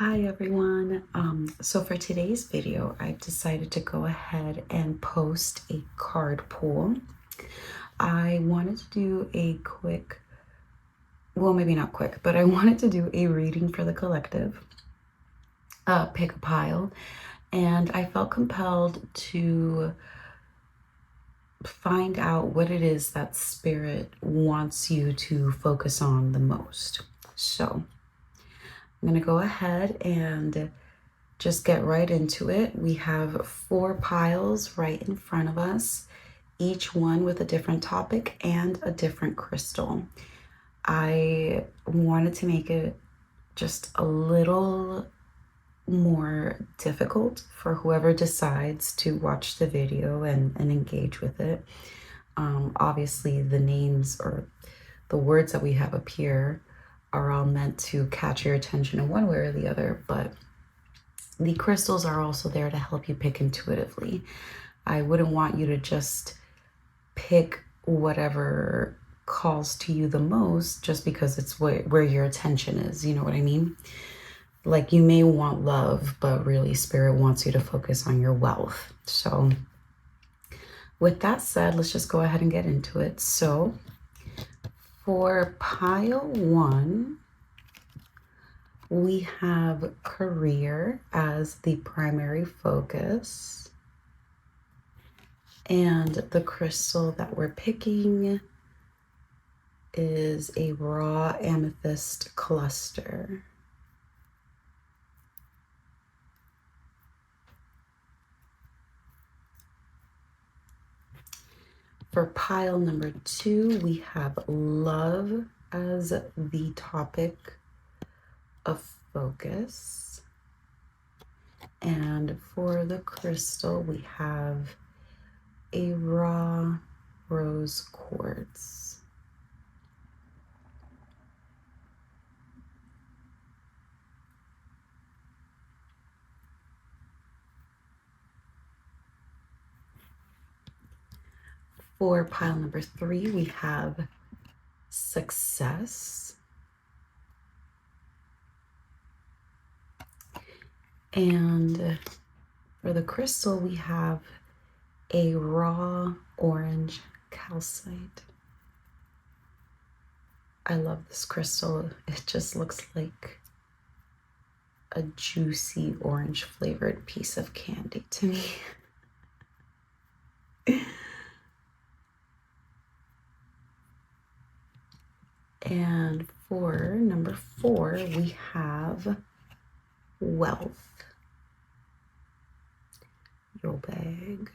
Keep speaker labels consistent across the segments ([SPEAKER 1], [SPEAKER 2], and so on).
[SPEAKER 1] Hi everyone. So for today's video, I've decided to go ahead and post a card pool. I wanted to do a quick, well, maybe not quick, but I wanted to do a reading for the collective, pick a pile, and I felt compelled to find out what it is that spirit wants you to focus on the most. So I'm going to go ahead and just get right into it. We have 4 piles right in front of us, each one with a different topic and a different crystal. I wanted to make it just a little more difficult for whoever decides to watch the video and engage with it. Obviously, the names or the words that we have up here are all meant to catch your attention in one way or the other, but the crystals are also there to help you pick intuitively. I wouldn't want you to just pick whatever calls to you the most just because it's where your attention is. You know what I mean? Like you may want love, but really spirit wants you to focus on your wealth. So with that said, let's just go ahead and get into it. So for pile 1, we have career as the primary focus. And the crystal that we're picking is a raw amethyst cluster. For pile number 2, we have love as the topic of focus. And for the crystal, we have a raw rose quartz. For pile number 3, we have success. And for the crystal, we have a raw orange calcite. I love this crystal. It just looks like a juicy orange flavored piece of candy to me. And for number 4, we have wealth. Your bag.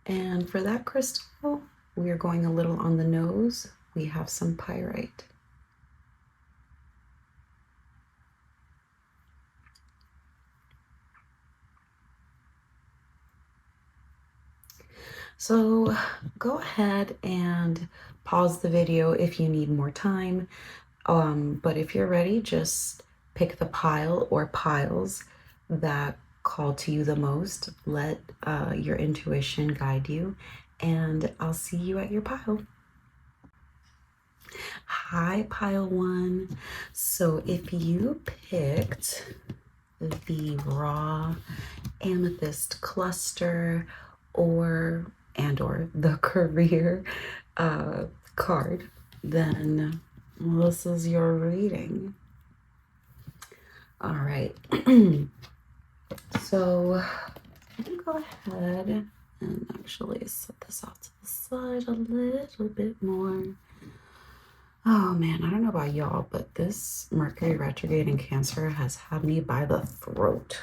[SPEAKER 1] And for that crystal, we are going a little on the nose. We have some pyrite. So go ahead and pause the video if you need more time. But if you're ready, just pick the pile or piles that call to you the most. Let your intuition guide you, and I'll see you at your pile. Hi, pile 1. So if you picked the raw amethyst cluster or the career card, then this is your reading. All right. So I'm gonna go ahead and actually set this off to the side a little bit more. Oh man, I don't know about y'all, but this Mercury retrograde in Cancer has had me by the throat.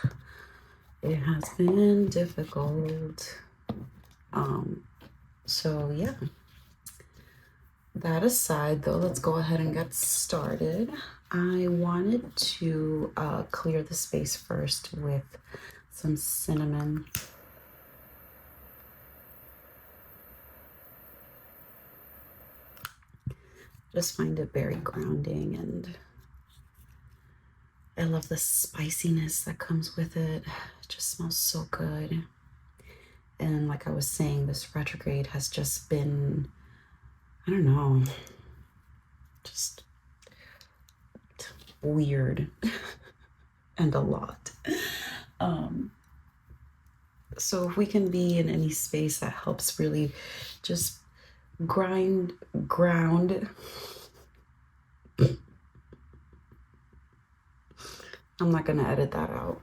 [SPEAKER 1] It has been difficult. So yeah. That aside, though, let's go ahead and get started. I wanted to clear the space first with some cinnamon. Just find it very grounding, and I love the spiciness that comes with it. It just smells so good. And like I was saying, this retrograde has just been, I don't know, just weird and a lot. So if we can be in any space that helps really just ground. I'm not going to edit that out.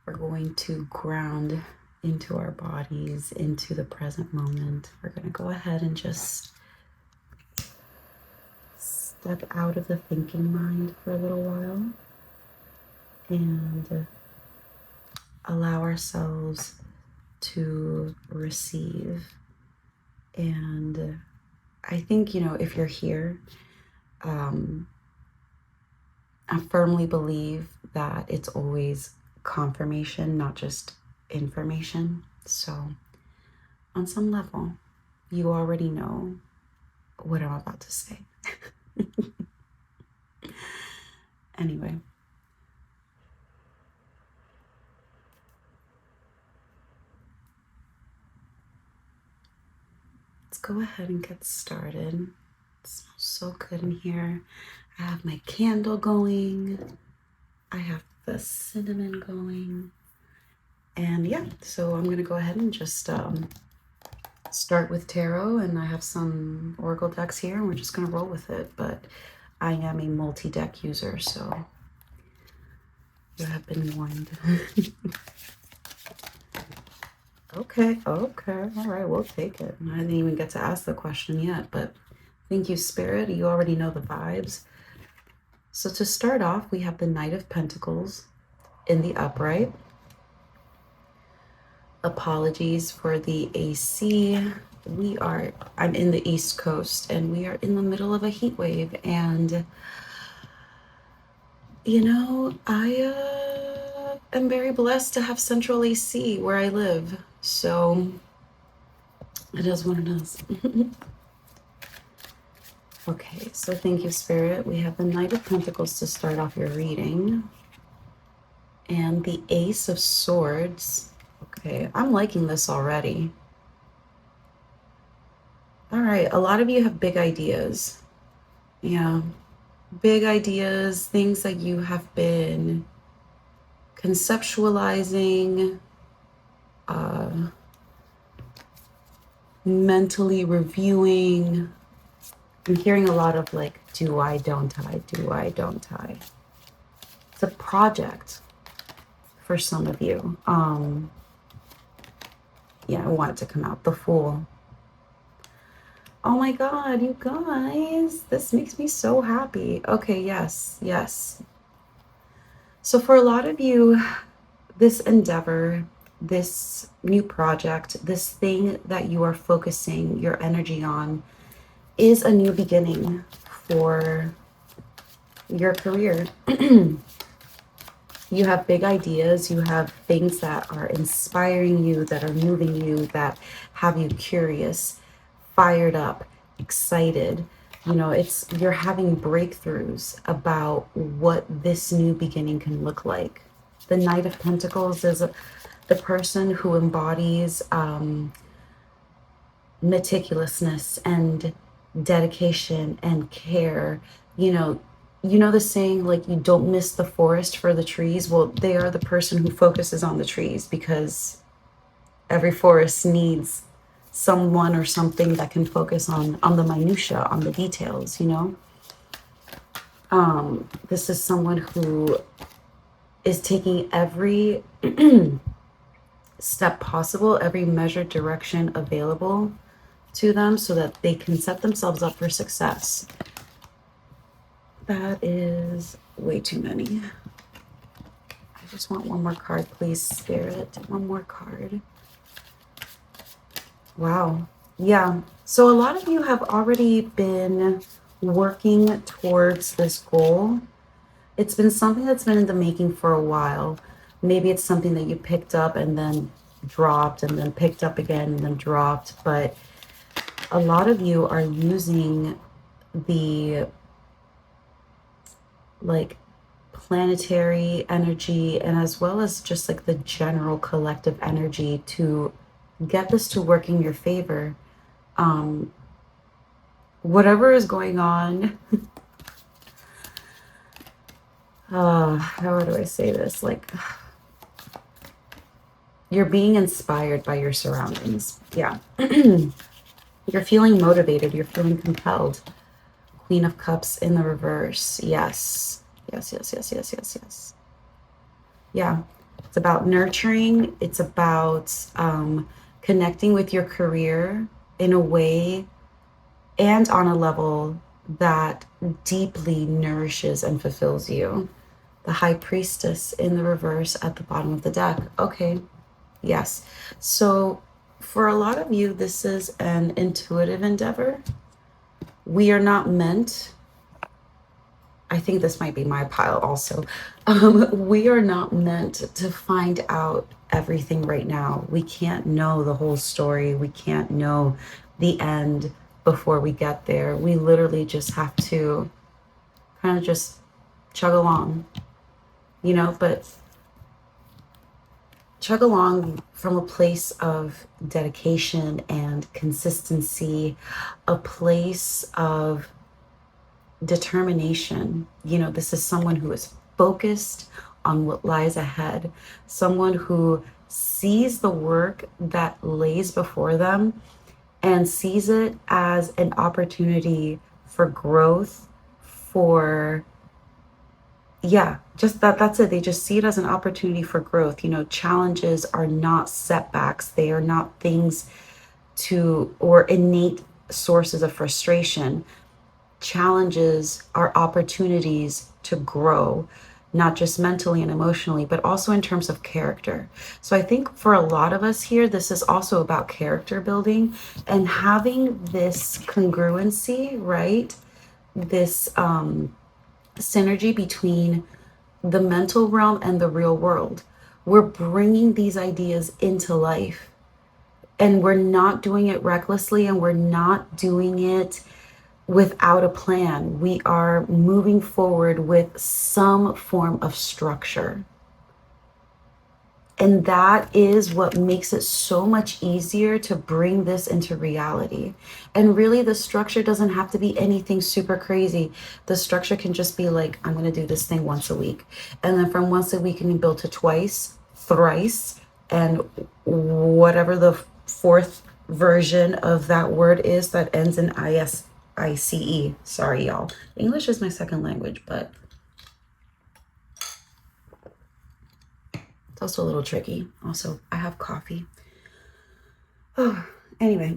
[SPEAKER 1] We're going to ground into our bodies, into the present moment. We're going to go ahead and just step out of the thinking mind for a little while and allow ourselves to receive. And I think, if you're here, I firmly believe that it's always confirmation, not just information. So on some level, you already know what I'm about to say. Anyway. Let's go ahead and get started. It smells so good in here. I have my candle going. I have the cinnamon going. And yeah, so I'm going to go ahead and just start with tarot. And I have some oracle decks here, and we're just going to roll with it. But I am a multi-deck user, so you have been warned. Okay, all right, we'll take it. I didn't even get to ask the question yet, but thank you, Spirit. You already know the vibes. So to start off, we have the Knight of Pentacles in the upright. Apologies for the AC. I'm in the East Coast, and we are in the middle of a heat wave, and I am very blessed to have central AC where I live. So it is what it is. Okay, so thank you, Spirit. We have the Knight of Pentacles to start off your reading. And the Ace of Swords. Okay, I'm liking this already. All right, a lot of you have big ideas. Yeah, big ideas, things that you have been conceptualizing, mentally reviewing. I'm hearing a lot of like, do I, don't I, do I, don't I. It's a project for some of you. Yeah, I want it to come out. The Fool. Oh my God, you guys, this makes me so happy. Okay, yes. So for a lot of you, this endeavor, this new project, this thing that you are focusing your energy on is a new beginning for your career. You have big ideas, you have things that are inspiring you, that are moving you, that have you curious, fired up, excited. You're having breakthroughs about what this new beginning can look like. The Knight of Pentacles is the person who embodies meticulousness and dedication and care. The saying, like, you don't miss the forest for the trees. Well, they are the person who focuses on the trees, because every forest needs someone or something that can focus on the minutia, on the details. This is someone who is taking every step possible, every measured direction available to them so that they can set themselves up for success. That is way too many. I just want one more card, please, Spirit. One more card. Wow. Yeah. So a lot of you have already been working towards this goal. It's been something that's been in the making for a while. Maybe it's something that you picked up and then dropped, and then picked up again and then dropped. But a lot of you are using the like planetary energy, and as well as just like the general collective energy, to get this to work in your favor. whatever is going on, how do I say this? Like, you're being inspired by your surroundings. Yeah. You're feeling motivated. You're feeling compelled. Queen of Cups in the reverse. Yes. Yes, yes, yes, yes, yes, yes. Yeah. It's about nurturing. It's about connecting with your career in a way and on a level that deeply nourishes and fulfills you. The High Priestess in the reverse at the bottom of the deck. Okay. Yes. So for a lot of you, this is an intuitive endeavor. We are not meant, I think this might be my pile also. We are not meant to find out everything right now. We can't know the whole story. We can't know the end before we get there. We literally just have to kind of just chug along, you know, but chug along from a place of dedication and consistency, a place of determination. You know, this is someone who is focused on what lies ahead, someone who sees the work that lays before them and sees it as an opportunity for growth, for yeah, just that's it. They just see it as an opportunity for growth. You know, challenges are not setbacks. They are not things to or innate sources of frustration. Challenges are opportunities to grow, not just mentally and emotionally, but also in terms of character. So I think for a lot of us here, this is also about character building and having this congruency, right? This synergy between the mental realm and the real world. We're bringing these ideas into life, and we're not doing it recklessly, and we're not doing it without a plan. We are moving forward with some form of structure. And that is what makes it so much easier to bring this into reality. And really, the structure doesn't have to be anything super crazy. The structure can just be like, I'm going to do this thing once a week. And then from once a week, you can build to twice, thrice, and whatever the fourth version of that word is that ends in ISICE. Sorry, y'all. English is my second language, but it's also a little tricky. Also, I have coffee. Oh, anyway,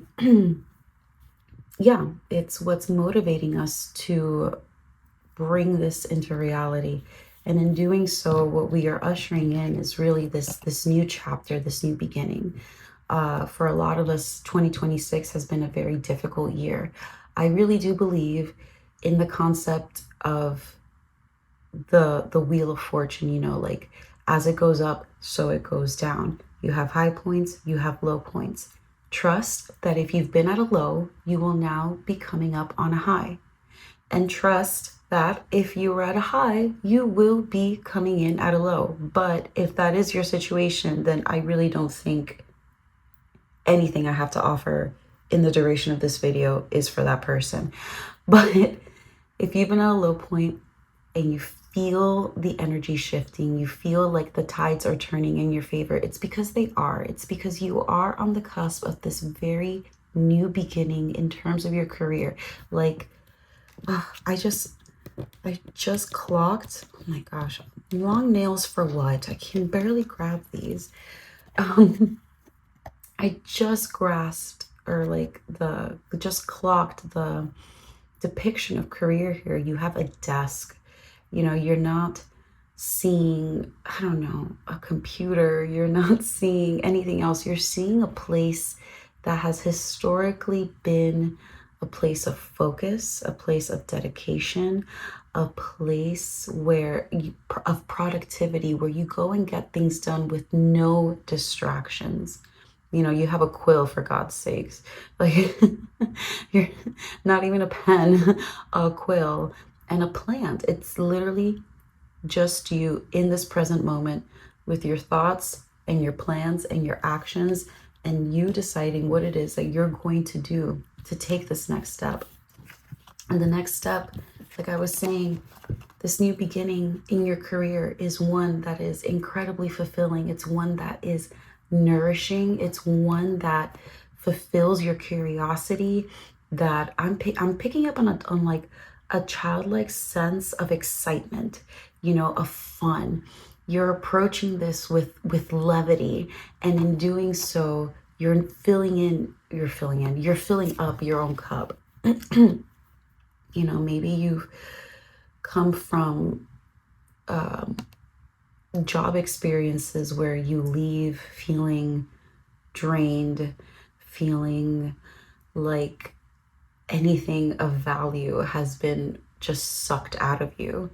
[SPEAKER 1] yeah, it's what's motivating us to bring this into reality. And in doing so, what we are ushering in is really this new chapter, this new beginning. For a lot of us, 2026 has been a very difficult year. I really do believe in the concept of the wheel of fortune, you know, like as it goes up, so it goes down. You have high points, you have low points. Trust that if you've been at a low, you will now be coming up on a high. And trust that if you were at a high, you will be coming in at a low. But if that is your situation, then I really don't think anything I have to offer in the duration of this video is for that person. But if you've been at a low point and you feel the energy shifting, you feel like the tides are turning in your favor, it's because they are. It's because you are on the cusp of this very new beginning in terms of your career. Like, I just clocked, oh my gosh, long nails for what? I can barely grab these. I just grasped just clocked the depiction of career here. You have a desk. You know, you're not seeing, I don't know, a computer. You're not seeing anything else. You're seeing a place that has historically been a place of focus, a place of dedication, a place of productivity, where you go and get things done with no distractions. You know, you have a quill, for God's sakes. Like, you're not even a pen, a quill, and a plant. It's literally just you in this present moment with your thoughts and your plans and your actions, and you deciding what it is that you're going to do to take this next step. And the next step, like I was saying, this new beginning in your career is one that is incredibly fulfilling. It's one that is nourishing. It's one that fulfills your curiosity. That I'm picking up on like a childlike sense of excitement, you know, of fun. You're approaching this with levity, and in doing so, you're filling up your own cup. You know, maybe you've come from job experiences where you leave feeling drained, feeling like anything of value has been just sucked out of you.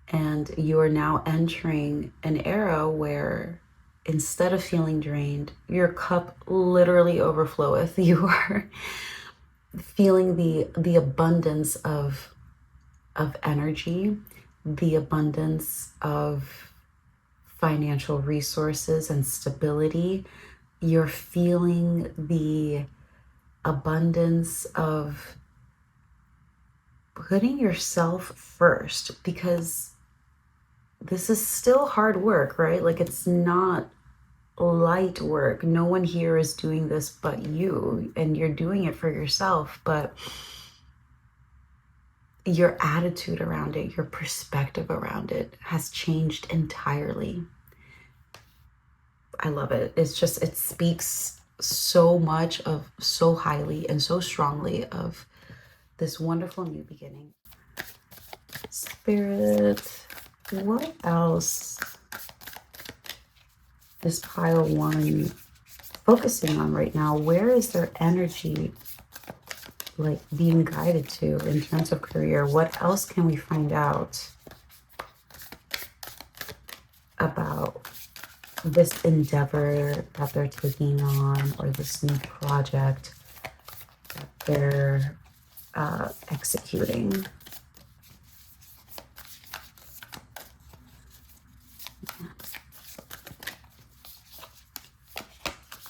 [SPEAKER 1] And you are now entering an era where instead of feeling drained, your cup literally overfloweth. You are feeling the abundance of energy, the abundance of financial resources and stability. You're feeling the abundance of putting yourself first, because this is still hard work, right? Like, it's not light work. No one here is doing this but you, and you're doing it for yourself. But your attitude around it, your perspective around it has changed entirely. I love it. It's just, it speaks so much of, so highly and so strongly of this wonderful new beginning. Spirit, what else is pile one focusing on right now? Where is their energy like being guided to in terms of career? What else can we find out about this endeavor that they're taking on, or this new project that they're executing?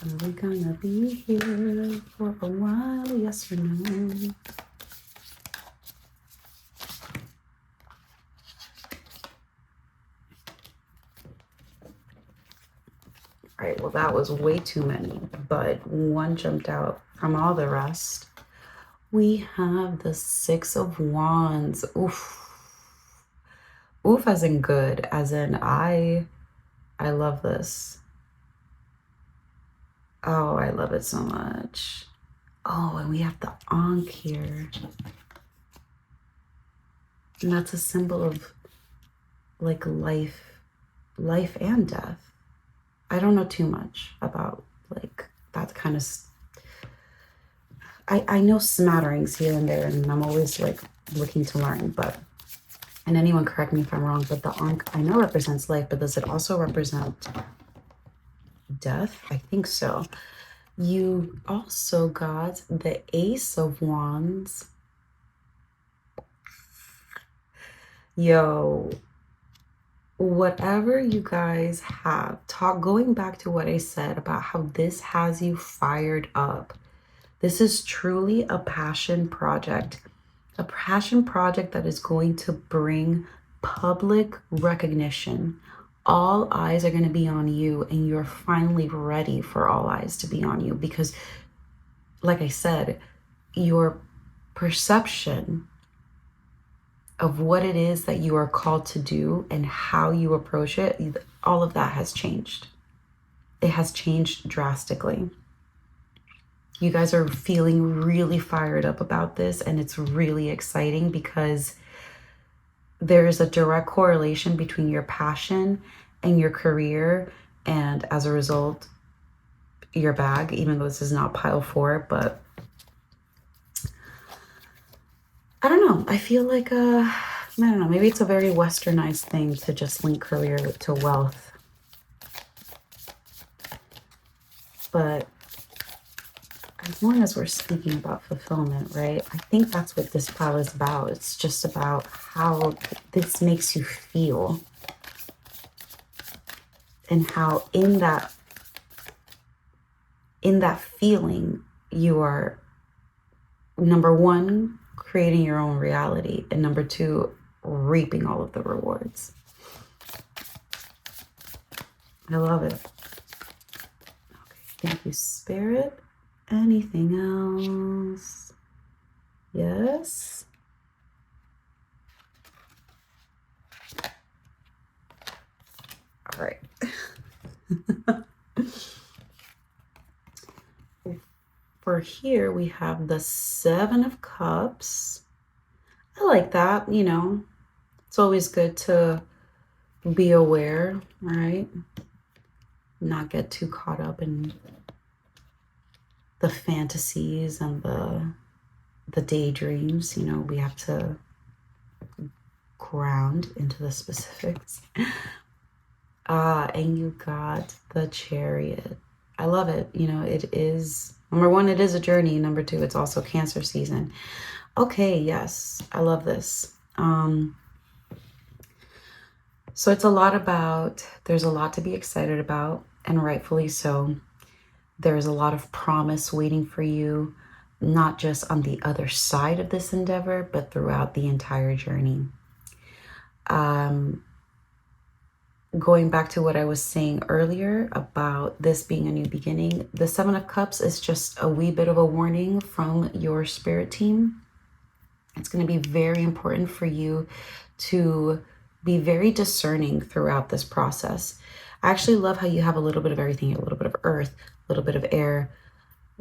[SPEAKER 1] Are we gonna be here for a while? Yes or no? All right, well, that was way too many, but one jumped out from all the rest. We have the Six of Wands. Oof. Oof as in good, as in I love this. Oh, I love it so much. Oh, and we have the Ankh here. And that's a symbol of like life and death. I don't know too much about like that kind of I know smatterings here and there, and I'm always like looking to learn, but, and anyone correct me if I'm wrong, but the Ankh I know represents life, but does it also represent death? I think so. You also got the Ace of Wands. Yo, whatever you guys have, going back to what I said about how this has you fired up. This is truly a passion project that is going to bring public recognition. All eyes are going to be on you, and you're finally ready for all eyes to be on you, because, like I said, your perception of what it is that you are called to do and how you approach it, all of that has changed. It has changed drastically. You guys are feeling really fired up about this, and it's really exciting because there is a direct correlation between your passion and your career, and as a result, your bag, even though this is not pile 4, but I don't know. I feel like, I don't know, maybe it's a very westernized thing to just link career to wealth. But as long as we're speaking about fulfillment, right? I think that's what this pile is about. It's just about how this makes you feel, and how in that feeling you are, number one, creating your own reality. And number 2, reaping all of the rewards. I love it. Okay, thank you, Spirit. Anything else? Yes. All right. For here, we have the 7 of Cups. I like that, you know. It's always good to be aware, right? Not get too caught up in the fantasies and the daydreams. You know, we have to ground into the specifics. And you got the Chariot. I love it. You know, it is, number 1, it is a journey. Number 2, it's also Cancer season. Okay, yes, I love this. So it's a lot about, there's a lot to be excited about, and rightfully so. There's a lot of promise waiting for you, not just on the other side of this endeavor, but throughout the entire journey. Going back to what I was saying earlier about this being a new beginning, the 7 of Cups is just a wee bit of a warning from your spirit team. It's going to be very important for you to be very discerning throughout this process. I actually love how you have a little bit of everything, a little bit of earth, a little bit of air,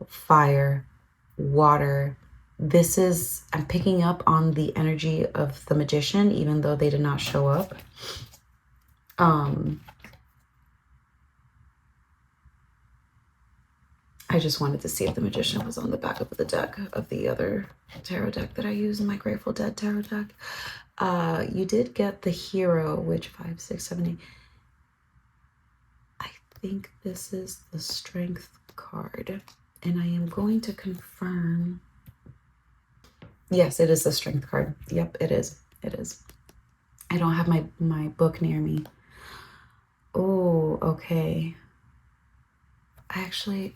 [SPEAKER 1] fire, water. This is, I'm picking up on the energy of the Magician, even though they did not show up. I just wanted to see if the Magician was on the back of the deck of the other tarot deck that I use in my Grateful Dead tarot deck. You did get the Hero, which 5, 6, 7, 8. I think this is the Strength card, and I am going to confirm. Yes, it is the Strength card. Yep, it is. It is. I don't have my book near me. Oh, okay. I actually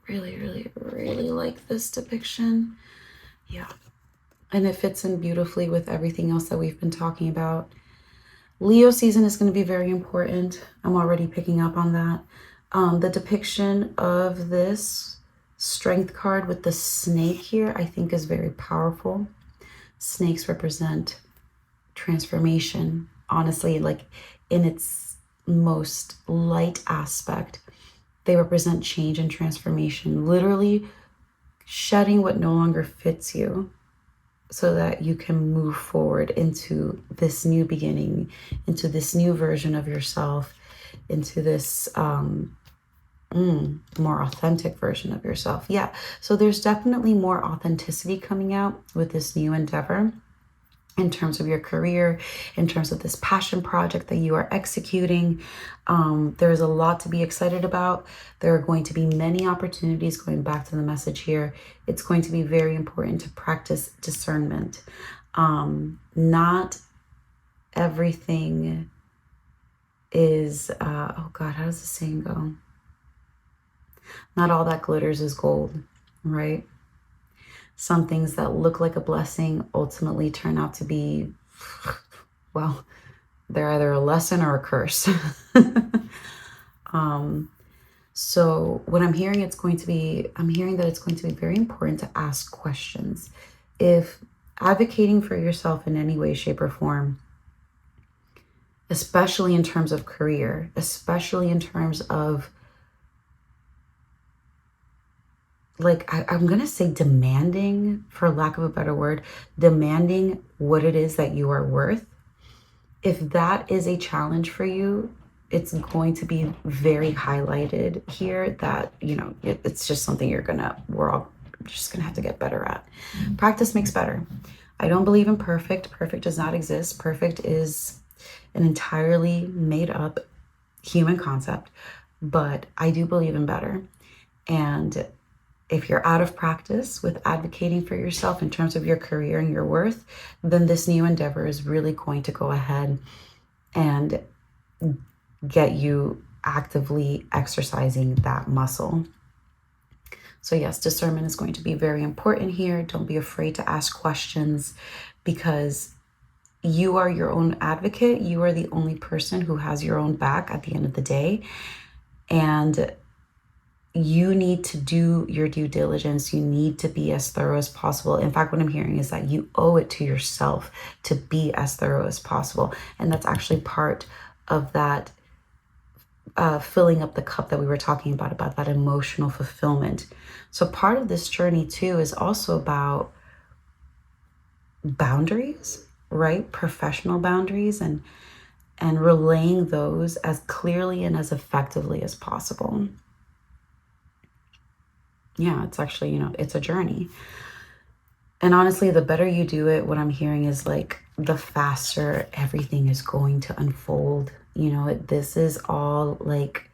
[SPEAKER 1] really like this depiction. Yeah. And it fits in beautifully with everything else that we've been talking about. Leo season is going to be very important. I'm already picking up on that. The depiction of this Strength card with the snake here, I think, is very powerful. Snakes represent transformation, honestly, like in its most light aspect. They represent change and transformation, literally shedding what no longer fits you so that you can move forward into this new beginning, into this new version of yourself, into this more authentic version of yourself. Yeah, so there's definitely more authenticity coming out with this new endeavor in terms of your career, in terms of this passion project that you are executing. There's a lot to be excited about. There are going to be many opportunities. Going back to the message here, it's going to be very important to practice discernment. Not everything is, oh God, how does the saying go? Not all that glitters is gold, right? Some things that look like a blessing ultimately turn out to be, well, they're either a lesson or a curse. So what I'm hearing, I'm hearing that it's going to be very important to ask questions. If advocating for yourself in any way, shape, or form, especially in terms of career, especially in terms of, like, I'm going to say demanding, for lack of a better word, demanding what it is that you are worth. If that is a challenge for you, it's going to be very highlighted here that, you know, it's just something we're all just going to have to get better at. Practice makes better. I don't believe in perfect. Perfect does not exist. Perfect is an entirely made up human concept, but I do believe in better. And if you're out of practice with advocating for yourself in terms of your career and your worth, then this new endeavor is really going to go ahead and get you actively exercising that muscle. So yes, discernment is going to be very important here. Don't be afraid to ask questions, because you are your own advocate. You are the only person who has your own back at the end of the day. And you need to do your due diligence. You need to be as thorough as possible. In fact, what I'm hearing is that you owe it to yourself to be as thorough as possible. And that's actually part of that filling up the cup that we were talking about that emotional fulfillment. So part of this journey too is also about boundaries, right? Professional boundaries, and relaying those as clearly and as effectively as possible. Yeah, it's actually, it's a journey. And honestly, the better you do it, what I'm hearing is like the faster everything is going to unfold. This is all like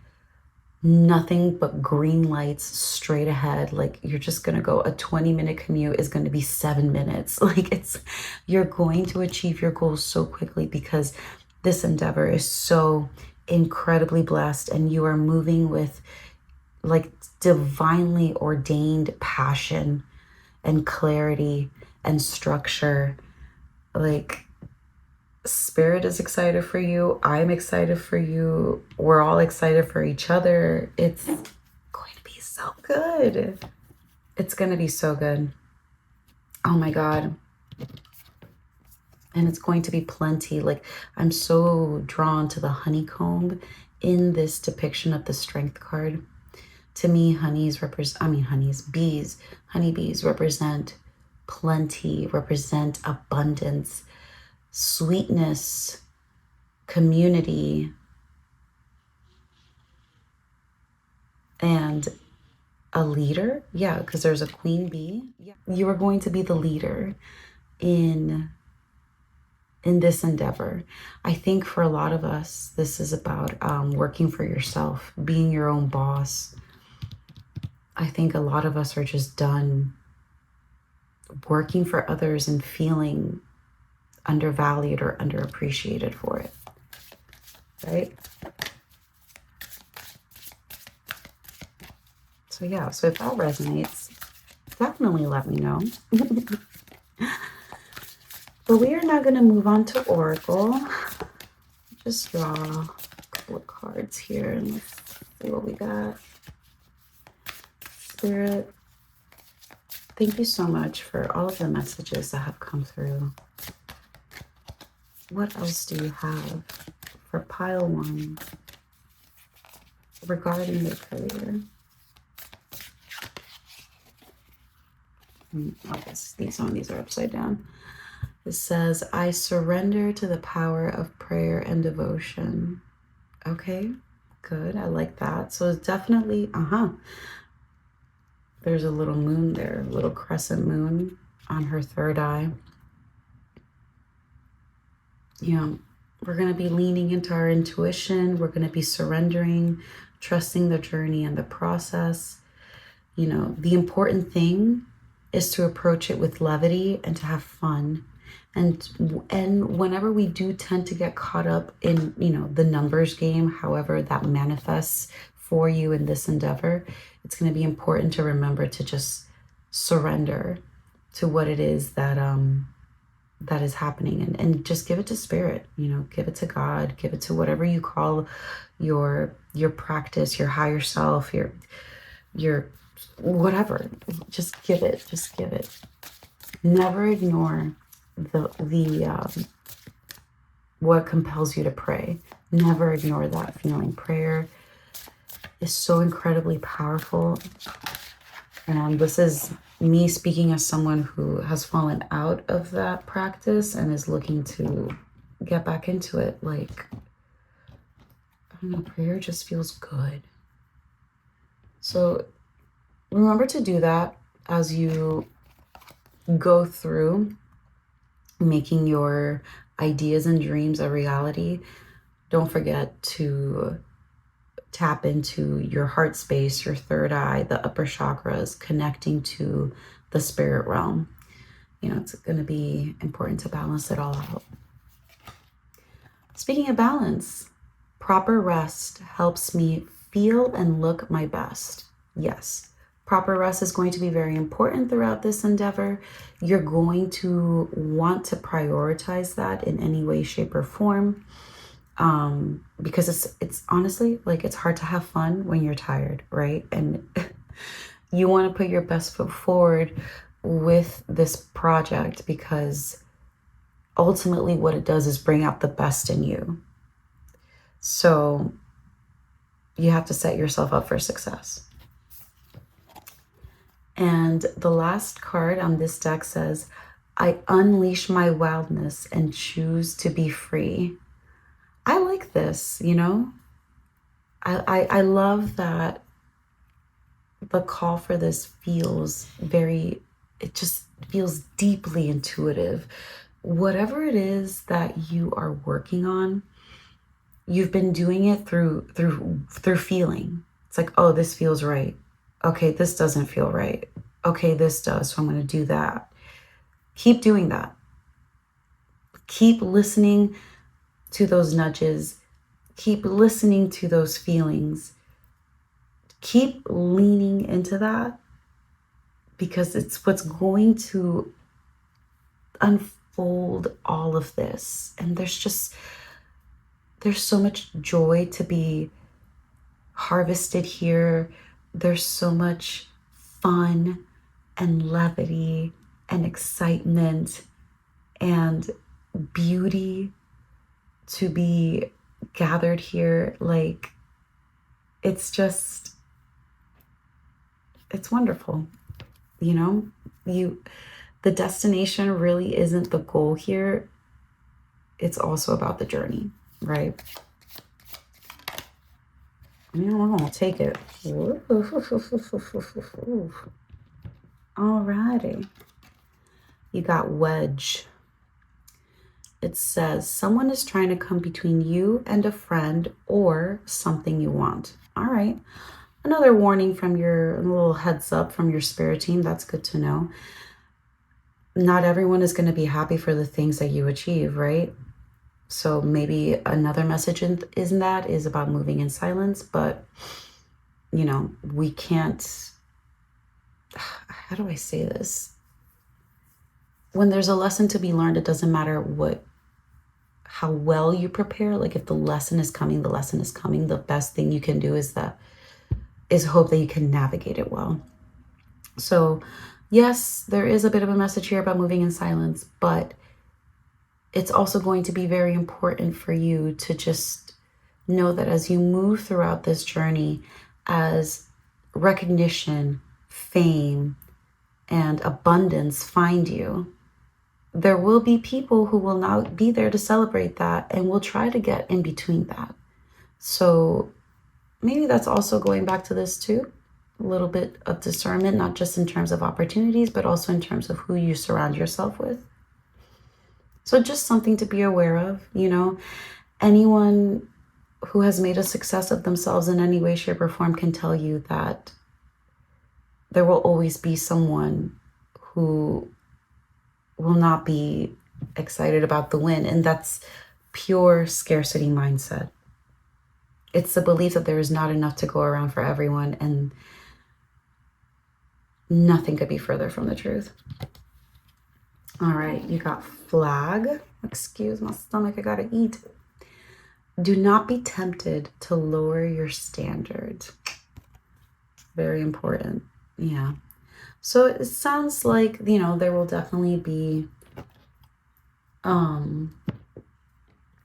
[SPEAKER 1] nothing but green lights straight ahead. Like you're just going to go, a 20-minute commute is going to be 7 minutes. Like you're going to achieve your goals so quickly, because this endeavor is so incredibly blessed, and you are moving with like divinely ordained passion and clarity and structure. Like Spirit is excited for you. I'm excited for you. We're all excited for each other. It's going to be so good. It's going to be so good. Oh my God. And it's going to be plenty. Like I'm so drawn to the honeycomb in this depiction of the Strength card. To me, honeybees represent plenty, represent abundance, sweetness, community, and a leader. Yeah, because there's a queen bee. Yeah. You are going to be the leader in this endeavor. I think for a lot of us, this is about working for yourself, being your own boss. I think a lot of us are just done working for others and feeling undervalued or underappreciated for it, right? So yeah, so if that resonates, definitely let me know. But we are now going to move on to Oracle. Just draw a couple of cards here and let's see what we got. Spirit, thank you so much for all of the messages that have come through. What else do you have for pile 1 regarding the career? I guess these are upside down. It says, I surrender to the power of prayer and devotion. Okay, good. I like that. So it's definitely, there's a little moon there, a little crescent moon on her third eye. We're going to be leaning into our intuition. We're going to be surrendering, trusting the journey and the process. The important thing is to approach it with levity and to have fun. And whenever we do tend to get caught up in, the numbers game, however that manifests for you in this endeavor, it's going to be important to remember to just surrender to what it is that is happening, and just give it to Spirit, give it to God, give it to whatever you call your practice, your higher self, your whatever. Just give it. Never ignore the what compels you to pray. Never ignore that feeling. Prayer is so incredibly powerful. And this is me speaking as someone who has fallen out of that practice and is looking to get back into it. Like, I don't know, prayer just feels good. So remember to do that as you go through making your ideas and dreams a reality. Don't forget to tap into your heart space, your third eye, the upper chakras, connecting to the spirit realm. It's going to be important to balance it all out. Speaking of balance, proper rest helps me feel and look my best. Yes, Proper rest is going to be very important throughout this endeavor. You're going to want to prioritize that in any way, shape, or form. Because it's honestly, like, it's hard to have fun when you're tired, right? And you want to put your best foot forward with this project, because ultimately what it does is bring out the best in you. So you have to set yourself up for success. And the last card on this deck says, I unleash my wildness and choose to be free. I like this, you know? I love that the call for this feels it just feels deeply intuitive. Whatever it is that you are working on, you've been doing it through feeling. It's like, oh, this feels right. Okay, this doesn't feel right. Okay, this does, so I'm going to do that. Keep doing that. Keep listening to those nudges. Keep listening to those feelings. Keep leaning into that, because it's what's going to unfold all of this. And there's so much joy to be harvested here. There's so much fun and levity and excitement and beauty to be gathered here. Like, it's wonderful. You know, the destination really isn't the goal here. It's also about the journey, right? I'm gonna take it. Alrighty. You got wedge. It says, someone is trying to come between you and a friend or something you want. All right. Another warning from a little heads up from your spirit team. That's good to know. Not everyone is going to be happy for the things that you achieve, right? So maybe another message is about moving in silence, but you know, we can't, how do I say this? When there's a lesson to be learned, it doesn't matter how well you prepare. Like, if the lesson is coming, the lesson is coming. The best thing you can do is hope that you can navigate it well. So yes, there is a bit of a message here about moving in silence, but it's also going to be very important for you to just know that as you move throughout this journey, as recognition, fame, and abundance find you, there will be people who will not be there to celebrate that and will try to get in between that. So maybe that's also going back to this too. A little bit of discernment, not just in terms of opportunities, but also in terms of who you surround yourself with. So just something to be aware of, you know. Anyone who has made a success of themselves in any way, shape, or form can tell you that there will always be someone who will not be excited about the win. And that's pure scarcity mindset. It's the belief that there is not enough to go around for everyone, and nothing could be further from the truth. All right, you got flag. Excuse my stomach, I gotta eat. Do not be tempted to lower your standards. Very important. Yeah. So it sounds like, you know, there will definitely be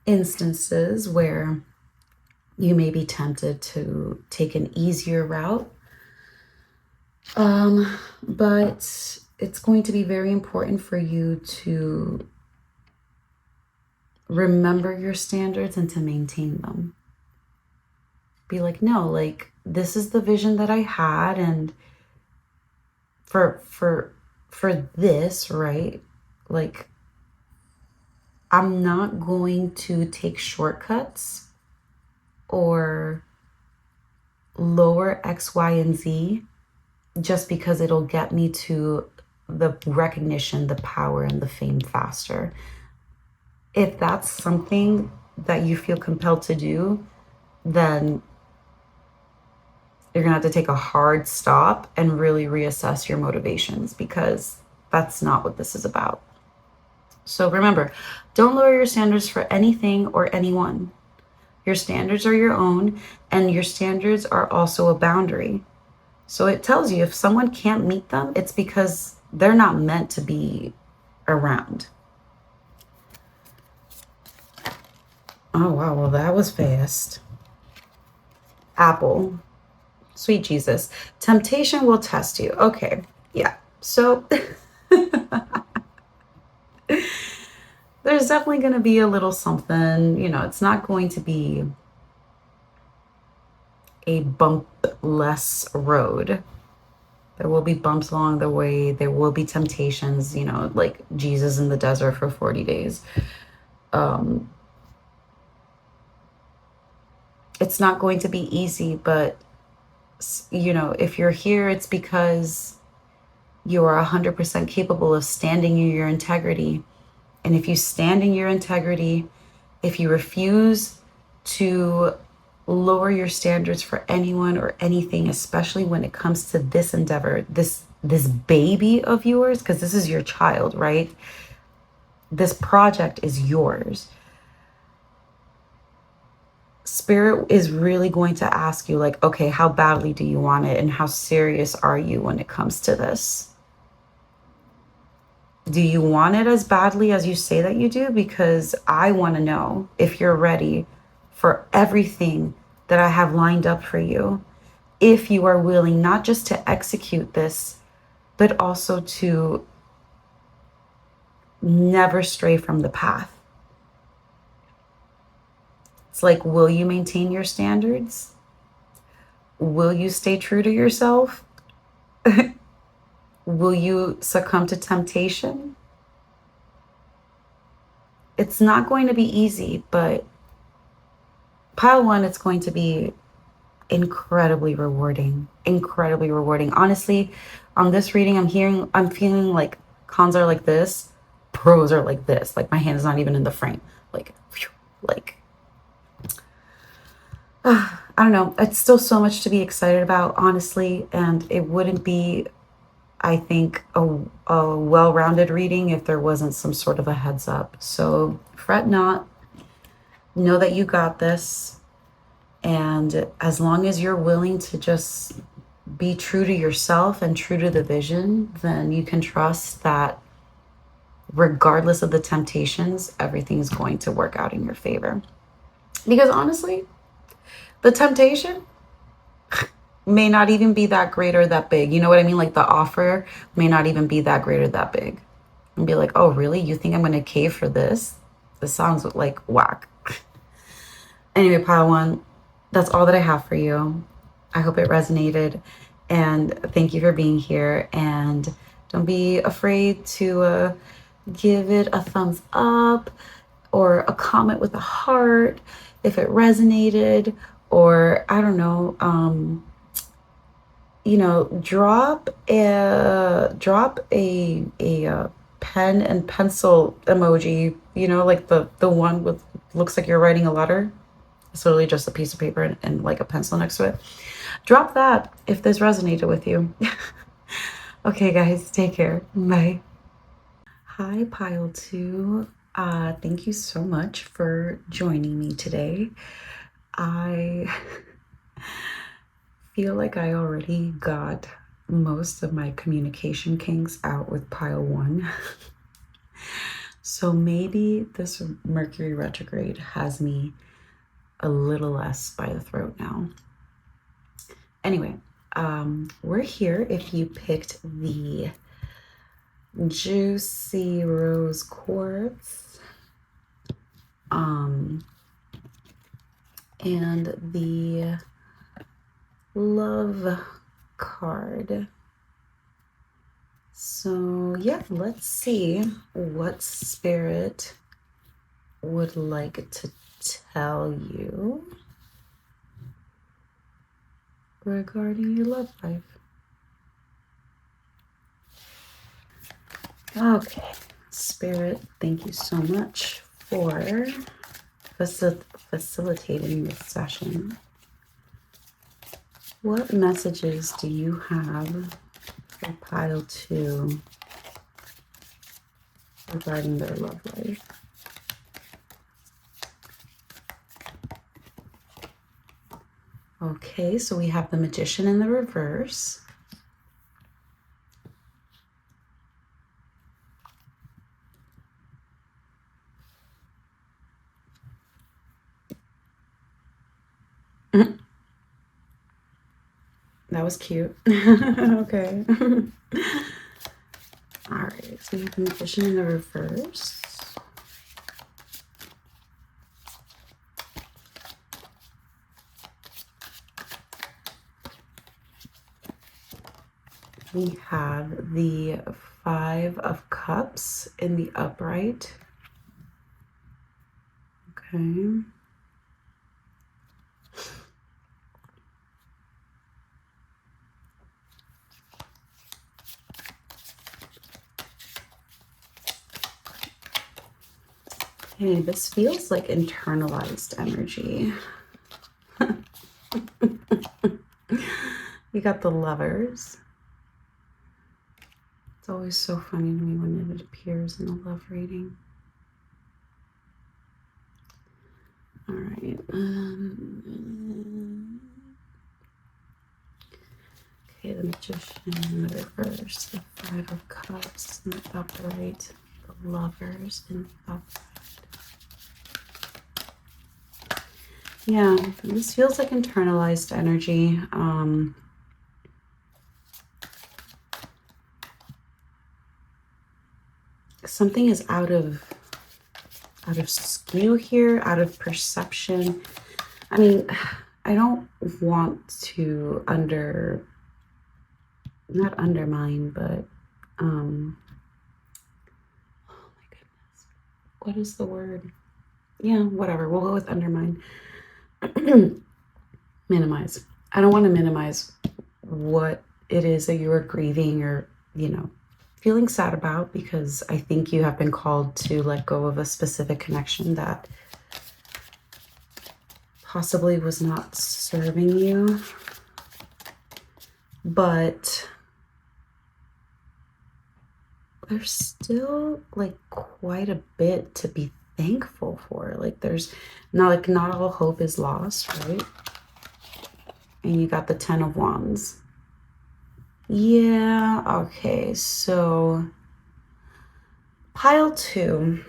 [SPEAKER 1] instances where you may be tempted to take an easier route. But it's going to be very important for you to remember your standards and to maintain them. Be like, no, like, this is the vision that I had, and for this, right? Like, I'm not going to take shortcuts or lower X, Y, and Z just because it'll get me to the recognition, the power, and the fame faster. If that's something that you feel compelled to do, then you're going to have to take a hard stop and really reassess your motivations, because that's not what this is about. So remember, don't lower your standards for anything or anyone. Your standards are your own, and your standards are also a boundary. So it tells you if someone can't meet them, it's because they're not meant to be around. Oh, wow. Well, that was fast. Apple. Sweet Jesus. Temptation will test you. Okay. Yeah. So there's definitely going to be a little something, it's not going to be a bump-less road. There will be bumps along the way. There will be temptations, like Jesus in the desert for 40 days. It's not going to be easy, but, if you're here, it's because you are 100% capable of standing in your integrity. And if you stand in your integrity, if you refuse to lower your standards for anyone or anything, especially when it comes to this endeavor, this baby of yours, because this is your child, right? This project is yours. Spirit is really going to ask you, like, okay, how badly do you want it? And how serious are you when it comes to this? Do you want it as badly as you say that you do? Because I want to know if you're ready for everything that I have lined up for you. If you are willing not just to execute this, but also to never stray from the path. It's like, will you maintain your standards? Will you stay true to yourself? Will you succumb to temptation? It's not going to be easy, but pile one, it's going to be incredibly rewarding. Incredibly rewarding. Honestly, on this reading, I'm feeling like cons are like this, pros are like this. Like my hand is not even in the frame. Like, phew, like, I don't know. It's still so much to be excited about, honestly, and it wouldn't be, I think, a well-rounded reading if there wasn't some sort of a heads up. So fret not. Know that you got this. And as long as you're willing to just be true to yourself and true to the vision, then you can trust that regardless of the temptations, everything's going to work out in your favor. Because honestly, the temptation may not even be that great or that big. You know what I mean? Like the offer may not even be that great or that big. And be like, oh, really? You think I'm going to cave for this? This sounds like whack. Anyway, pile one, that's all that I have for you. I hope it resonated. And thank you for being here. And don't be afraid to give it a thumbs up or a comment with a heart if it resonated, or I don't know, drop a pen and pencil emoji, like the one with looks like you're writing a letter. It's literally just a piece of paper and like a pencil next to it. Drop that if this resonated with you. Okay, guys, take care. Bye. Hi, Pile 2. Thank you so much for joining me today. I feel like I already got most of my communication kinks out with Pile 1. So maybe this Mercury retrograde has me a little less by the throat now. Anyway, we're here if you picked the Juicy Rose Quartz and the Love card. So yeah, let's see what Spirit would like to tell you regarding your love life. Okay, Spirit, thank you so much for facilitating this session. What messages do you have for pile 2 regarding their love life? Okay, so we have the Magician in the reverse. That was cute. Okay. All right, so we have the Magician in the reverse. We have the 5 of Cups in the upright. Okay. Okay, this feels like internalized energy. We got the Lovers. It's always so funny to me when it appears in a love reading. All right. Okay, the Magician in the reverse, the 5 of Cups in the upright, the Lovers in the upright. Yeah, this feels like internalized energy. Something is out of skew here, out of perception. I mean, I don't want to not undermine, but oh my goodness, what is the word? Yeah, whatever, we'll go with undermine. Minimize. I don't want to minimize what it is that you are grieving or, you know, feeling sad about, because I think you have been called to let go of a specific connection that possibly was not serving you. But there's still like quite a bit to be thankful for. Like there's not all hope is lost, right? And you got the 10 of Wands. Yeah, okay, so pile 2.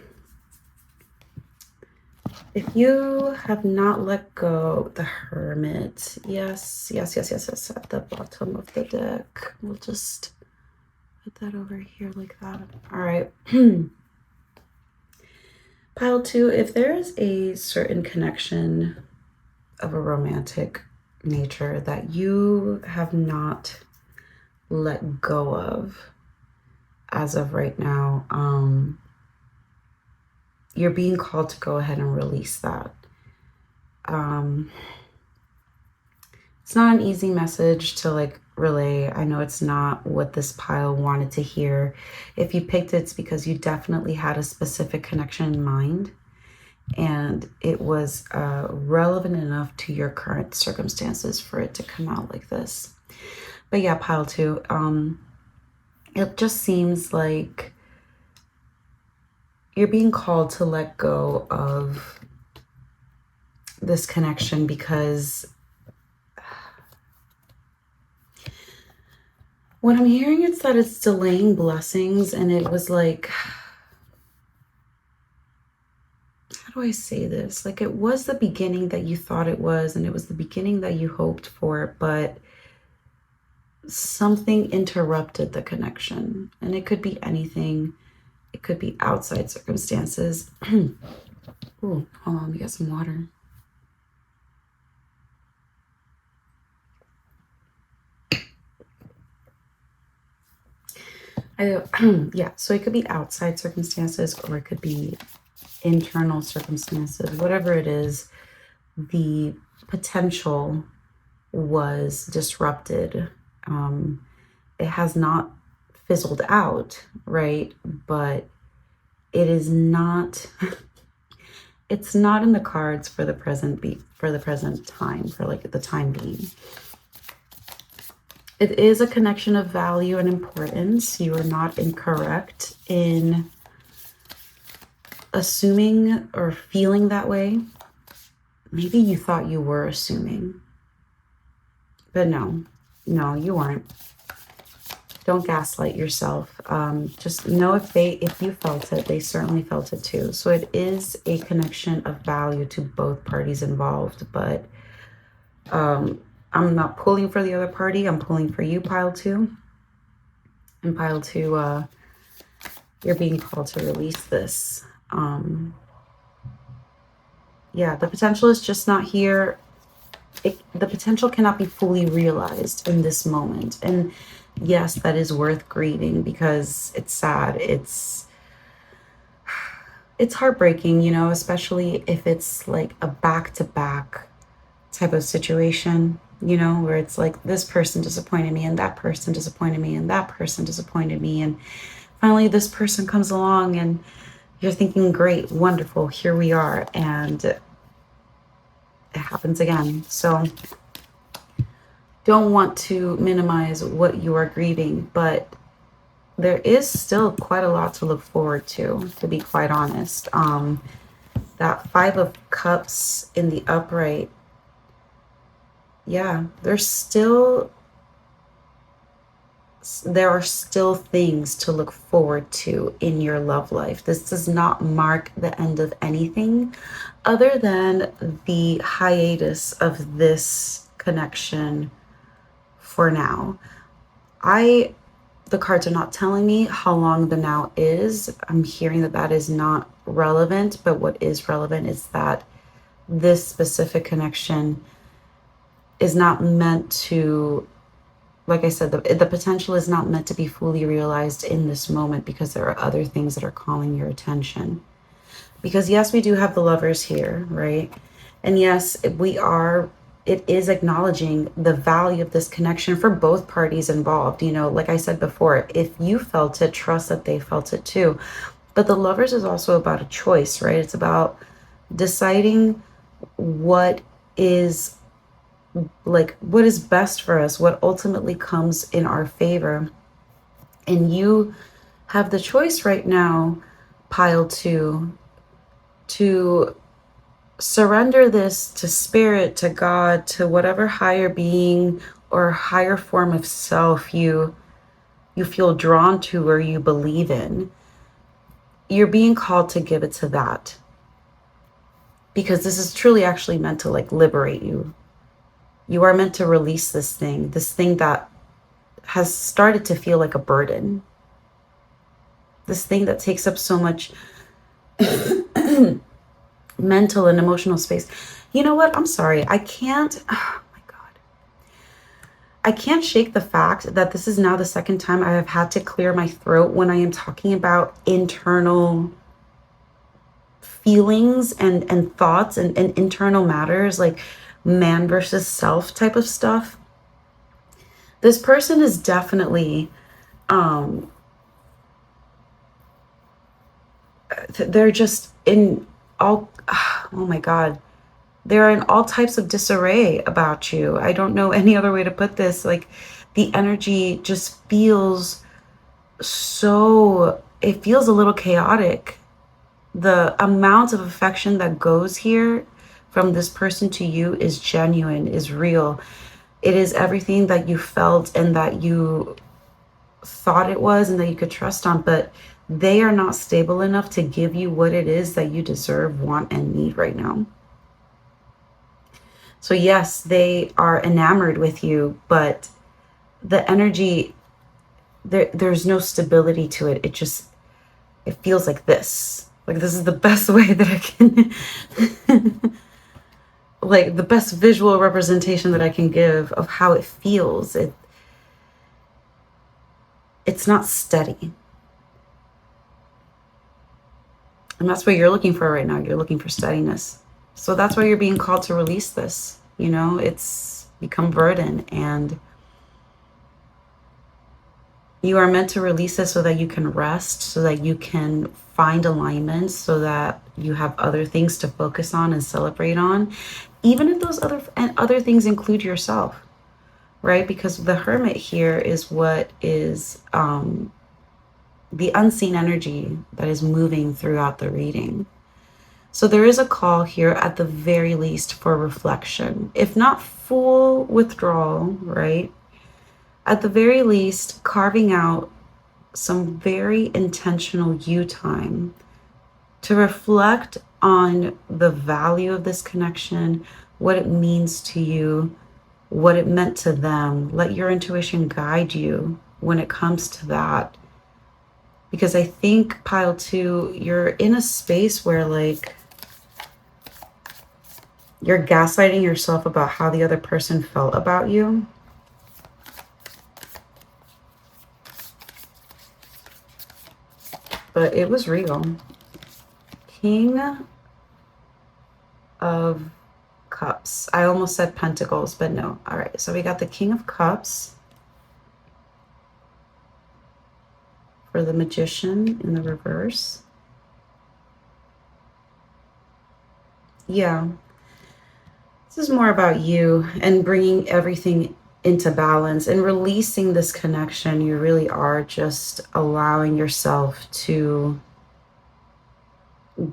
[SPEAKER 1] If you have not let go, the Hermit. Yes, at the bottom of the deck. We'll just put that over here like that. All right. Pile 2, if there is a certain connection of a romantic nature that you have not let go of as of right now, you're being called to go ahead and release that. It's not an easy message to like relay. I know it's not what this pile wanted to hear. If you picked it, it's because you definitely had a specific connection in mind, and it was relevant enough to your current circumstances for it to come out like this. But yeah, pile 2, it just seems like you're being called to let go of this connection because what I'm hearing is that it's delaying blessings, and it was like, how do I say this? Like it was the beginning that you thought it was, and it was the beginning that you hoped for, but something interrupted the connection. And it could be anything. It could be outside circumstances. Ooh, hold on, let me get some water. Yeah, so it could be outside circumstances, or it could be internal circumstances. Whatever it is, the potential was disrupted. It has not fizzled out, right? But it is not it's not in the cards for the present time, for like the time being. It is a connection of value and importance. You are not incorrect in assuming or feeling that way. Maybe you thought you were assuming, but no, you weren't. Don't gaslight yourself. Just know if you felt it, they certainly felt it too. So it is a connection of value to both parties involved, but I'm not pulling for the other party. I'm pulling for you, pile 2. And pile 2, you're being called to release this. Yeah, the potential is just not here. The potential cannot be fully realized in this moment. And yes, that is worth grieving because it's sad. It's heartbreaking, you know, especially if it's like a back-to-back type of situation, you know, where it's like this person disappointed me and that person disappointed me and that person disappointed me. And finally this person comes along and you're thinking, great, wonderful, here we are. And it happens again. So don't want to minimize what you are grieving, but there is still quite a lot to look forward to be quite honest. That 5 of Cups in the upright, yeah, there are still things to look forward to in your love life. This does not mark the end of anything other than the hiatus of this connection for now. The cards are not telling me how long the now is. I'm hearing that is not relevant, but what is relevant is that this specific connection is not meant to, like I said, the potential is not meant to be fully realized in this moment because there are other things that are calling your attention. Because yes, we do have the Lovers here, right? And yes, it is acknowledging the value of this connection for both parties involved. You know, like I said before, if you felt it, trust that they felt it too. But the Lovers is also about a choice, right? It's about deciding what is best for us, what ultimately comes in our favor. And you have the choice right now, pile 2, to surrender this to spirit, to God, to whatever higher being or higher form of self you feel drawn to or you believe in. You're being called to give it to that, because this is truly actually meant to like liberate you. You are meant to release this thing that has started to feel like a burden, this thing that takes up so much mental and emotional space. You know what? I'm sorry. I can't, oh my God. I can't shake the fact that this is now the second time I have had to clear my throat when I am talking about internal feelings and thoughts and internal matters, like man versus self type of stuff. This person is definitely, they're just in all, oh my God, they're in all types of disarray about you. I don't know any other way to put this. Like the energy just feels it feels a little chaotic. The amount of affection that goes here from this person to you is genuine, is real. It is everything that you felt and that you thought it was and that you could trust on, but they are not stable enough to give you what it is that you deserve, want, and need right now. So yes, they are enamored with you, but the energy, there's no stability to it. It feels like this. Like this is the best way that I can, like the best visual representation that I can give of how it feels. It's not steady. And that's what you're looking for right now. You're looking for steadiness. So that's why you're being called to release this. You know, it's become burden, and you are meant to release this so that you can rest, so that you can find alignment, so that you have other things to focus on and celebrate on, even if those other things include yourself. right? Because the Hermit here is what is the unseen energy that is moving throughout the reading. So there is a call here at the very least for reflection, if not full withdrawal, right? At the very least, carving out some very intentional you time to reflect on the value of this connection, what it means to you, what it meant to them. Let your intuition guide you when it comes to that. Because I think, pile 2, you're in a space where like you're gaslighting yourself about how the other person felt about you. But it was real. King of Cups. I almost said Pentacles, but no. All right, so we got the King of Cups for the Magician in the reverse. Yeah. This is more about you and bringing everything into balance and releasing this connection. You really are just allowing yourself to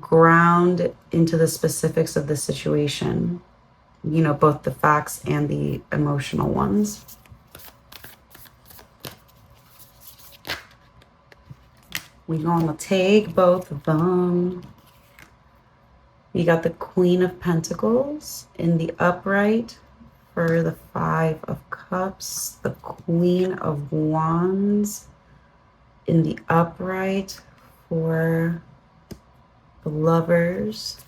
[SPEAKER 1] ground into the specifics of the situation, you know, both the facts and the emotional ones. We're going to take both of them. You got the Queen of Pentacles in the upright for the 5 of Cups, the Queen of Wands in the upright for the Lovers.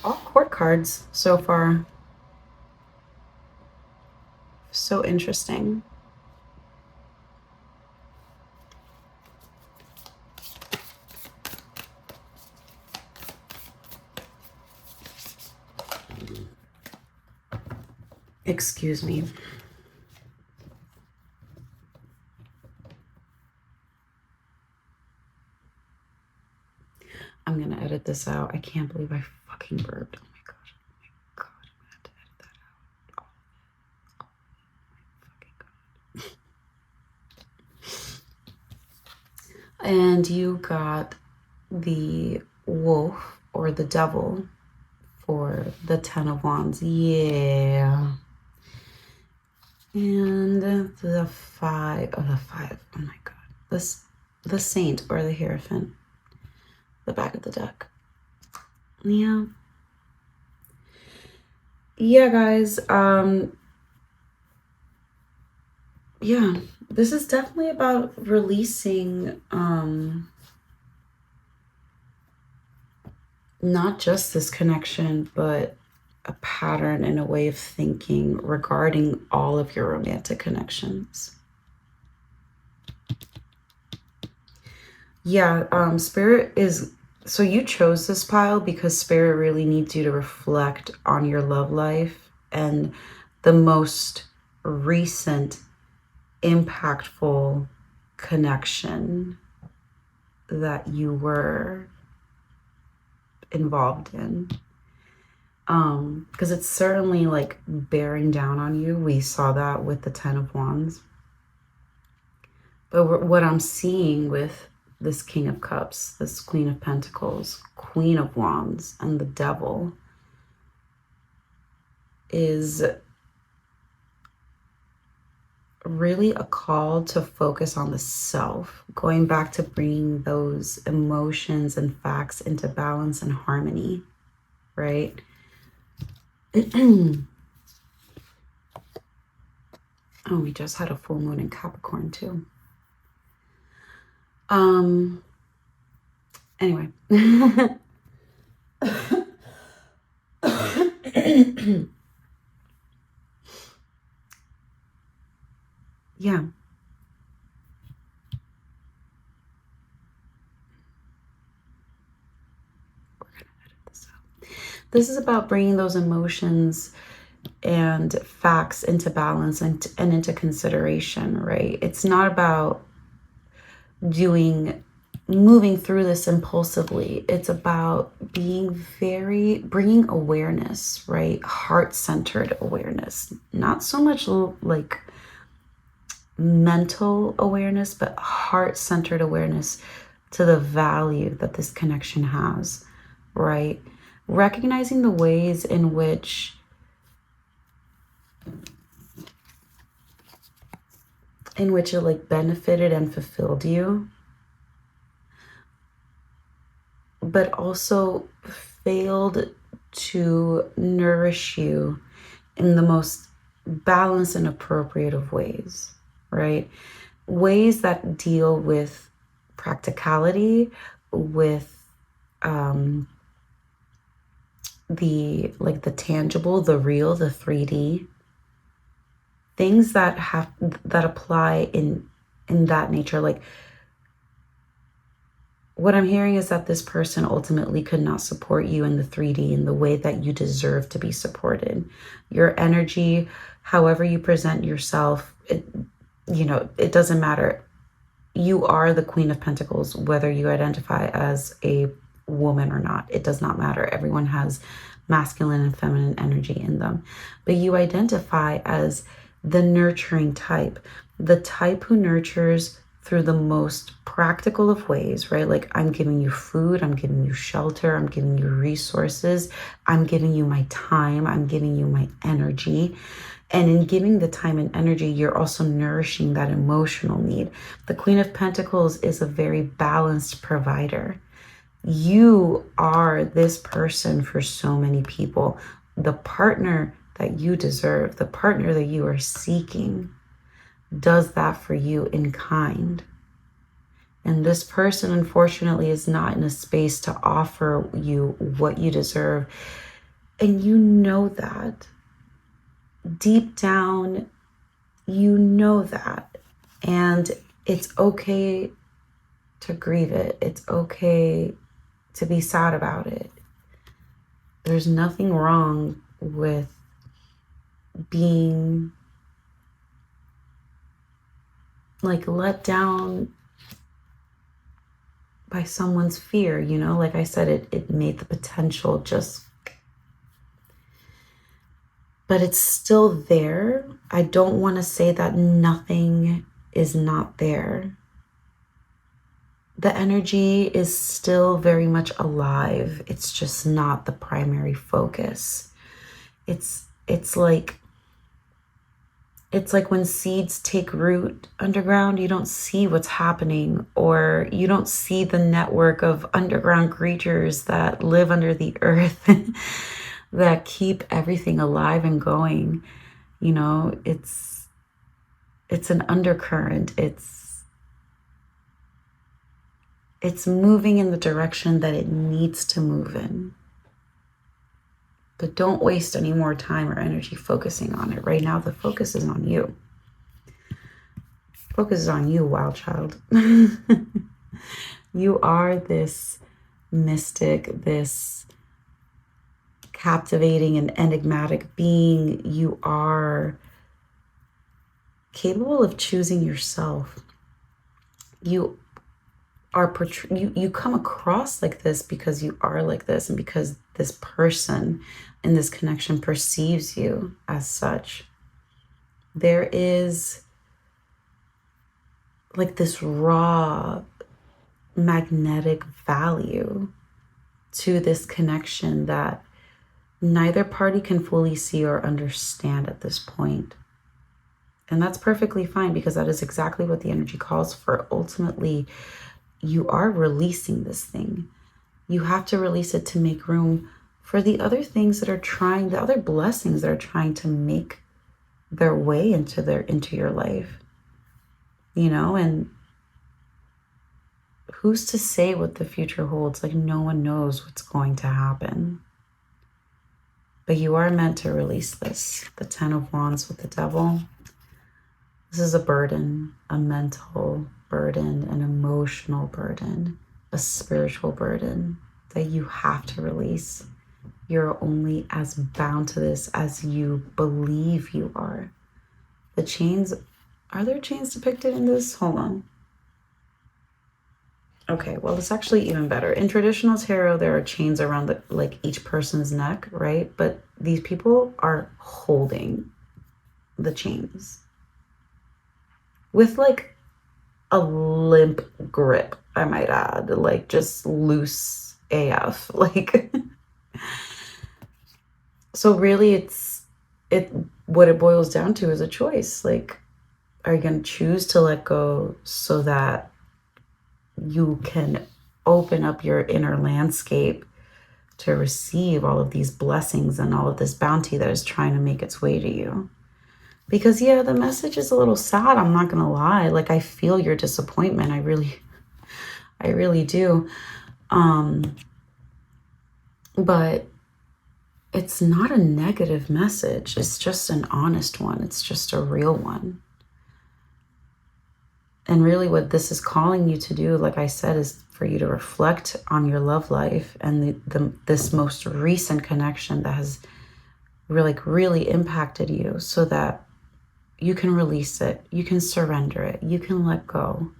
[SPEAKER 1] All court cards so far. So interesting. Excuse me. I'm going to edit this out. I can't believe I fucking burped. Oh my gosh. Oh my God. I'm going to have to edit that out. Oh my fucking God. And you got the Wolf or the Devil for the 10 of Wands. Yeah. And the 5 of the 5. Oh my God. The Saint or the Hierophant. The back of the deck. Yeah. Yeah, guys. Yeah, this is definitely about releasing not just this connection, but a pattern and a way of thinking regarding all of your romantic connections. Yeah, Spirit is... So you chose this pile because Spirit really needs you to reflect on your love life and the most recent impactful connection that you were involved in. Because it's certainly like bearing down on you. We saw that with the 10 of Wands. But what I'm seeing with this King of Cups, this Queen of Pentacles, Queen of Wands, and the Devil is really a call to focus on the self, going back to bringing those emotions and facts into balance and harmony, right? Oh, we just had a full moon in Capricorn too. Anyway. Yeah. We're gonna edit this out. This is about bringing those emotions and facts into balance and into consideration, right? It's not about doing moving through this impulsively. It's about bringing awareness, right? Heart-centered awareness. Not so much like mental awareness, but heart-centered awareness to the value that this connection has, right? Recognizing the ways in which it like benefited and fulfilled you, but also failed to nourish you in the most balanced and appropriate of ways, right? Ways that deal with practicality, with the tangible, the real, the 3D, things that apply in that nature. Like, what I'm hearing is that this person ultimately could not support you in the 3D in the way that you deserve to be supported. Your energy, however you present yourself, it doesn't matter. You are the Queen of Pentacles, whether you identify as a woman or not. It does not matter. Everyone has masculine and feminine energy in them. But you identify as the nurturing type, the type who nurtures through the most practical of ways, right? Like, I'm giving you food, I'm giving you shelter, I'm giving you resources, I'm giving you my time, I'm giving you my energy. And in giving the time and energy, you're also nourishing that emotional need. The Queen of Pentacles is a very balanced provider. You are this person for so many people. The partner that you deserve, the partner that you are seeking, does that for you in kind. And this person, unfortunately, is not in a space to offer you what you deserve. And you know that. Deep down, you know that. And it's okay to grieve it. It's okay to be sad about it. There's nothing wrong with being like let down by someone's fear, like I said, it made the potential but it's still there. I don't want to say that nothing is not there. The energy is still very much alive. It's just not the primary focus. It's like when seeds take root underground, you don't see what's happening, or you don't see the network of underground creatures that live under the earth that keep everything alive and going. It's an undercurrent. It's moving in the direction that it needs to move in. But don't waste any more time or energy focusing on it. Right now, the focus is on you. Focus is on you, wild child. You are this mystic, this captivating and enigmatic being. You are capable of choosing yourself. You are you come across like this because you are like this, and because this person in this connection perceives you as such. There is like this raw magnetic value to this connection that neither party can fully see or understand at this point. And that's perfectly fine, because that is exactly what the energy calls for. Ultimately, you are releasing this thing. You have to release it to make room for the other things that are the other blessings that are trying to make their way into your life. And who's to say what the future holds? Like, no one knows what's going to happen. But you are meant to release this. The 10 of Wands with the Devil. This is a burden, a mental burden, an emotional burden, a spiritual burden that you have to release. You're only as bound to this as you believe you are. The chains, are there chains depicted in this? Hold on. Okay, well, it's actually even better. In traditional tarot, there are chains around the, like, each person's neck, right? But these people are holding the chains with like a limp grip, I might add, like just loose AF. Like, so really what it boils down to is a choice. Like, are you going to choose to let go so that you can open up your inner landscape to receive all of these blessings and all of this bounty that is trying to make its way to you? Because yeah, the message is a little sad, I'm not gonna lie. Like, I feel your disappointment. I really do. But it's not a negative message. It's just an honest one. It's just a real one. And really what this is calling you to do, like I said, is for you to reflect on your love life and this most recent connection that has really impacted you, so that you can release it, you can surrender it, you can let go.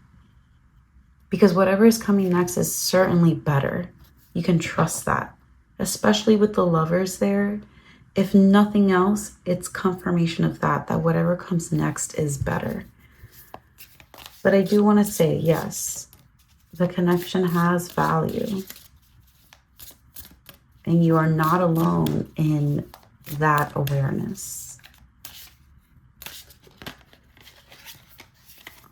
[SPEAKER 1] Because whatever is coming next is certainly better. You can trust that, especially with the lovers there. If nothing else, it's confirmation of that whatever comes next is better. But I do want to say, yes, the connection has value. And you are not alone in that awareness.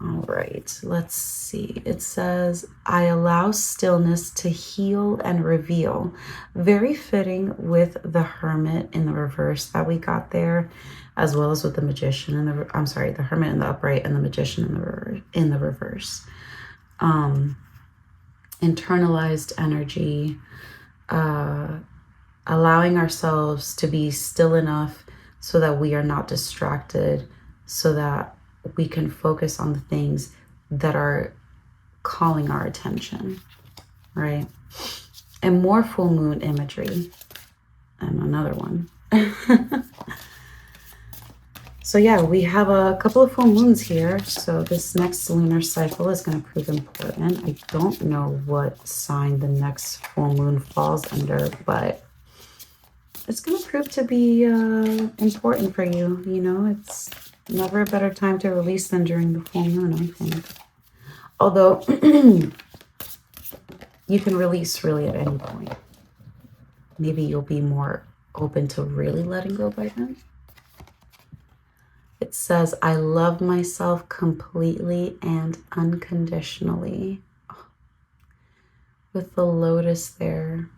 [SPEAKER 1] All right, let's see. It says, I allow stillness to heal and reveal. Very fitting with the Hermit in the reverse that we got there, as well as with the Magician in the, I'm sorry, the Hermit in the upright and the Magician in the reverse. Internalized energy, allowing ourselves to be still enough so that we are not distracted, so that we can focus on the things that are calling our attention, right? And more full moon imagery. And another one. So yeah, we have a couple of full moons here. So this next lunar cycle is going to prove important. I don't know what sign the next full moon falls under, but it's going to prove to be important for you. You know, it's never a better time to release than during the full moon, I think. Although, you can release really at any point. Maybe you'll be more open to really letting go by then. It says, I love myself completely and unconditionally. With the lotus there.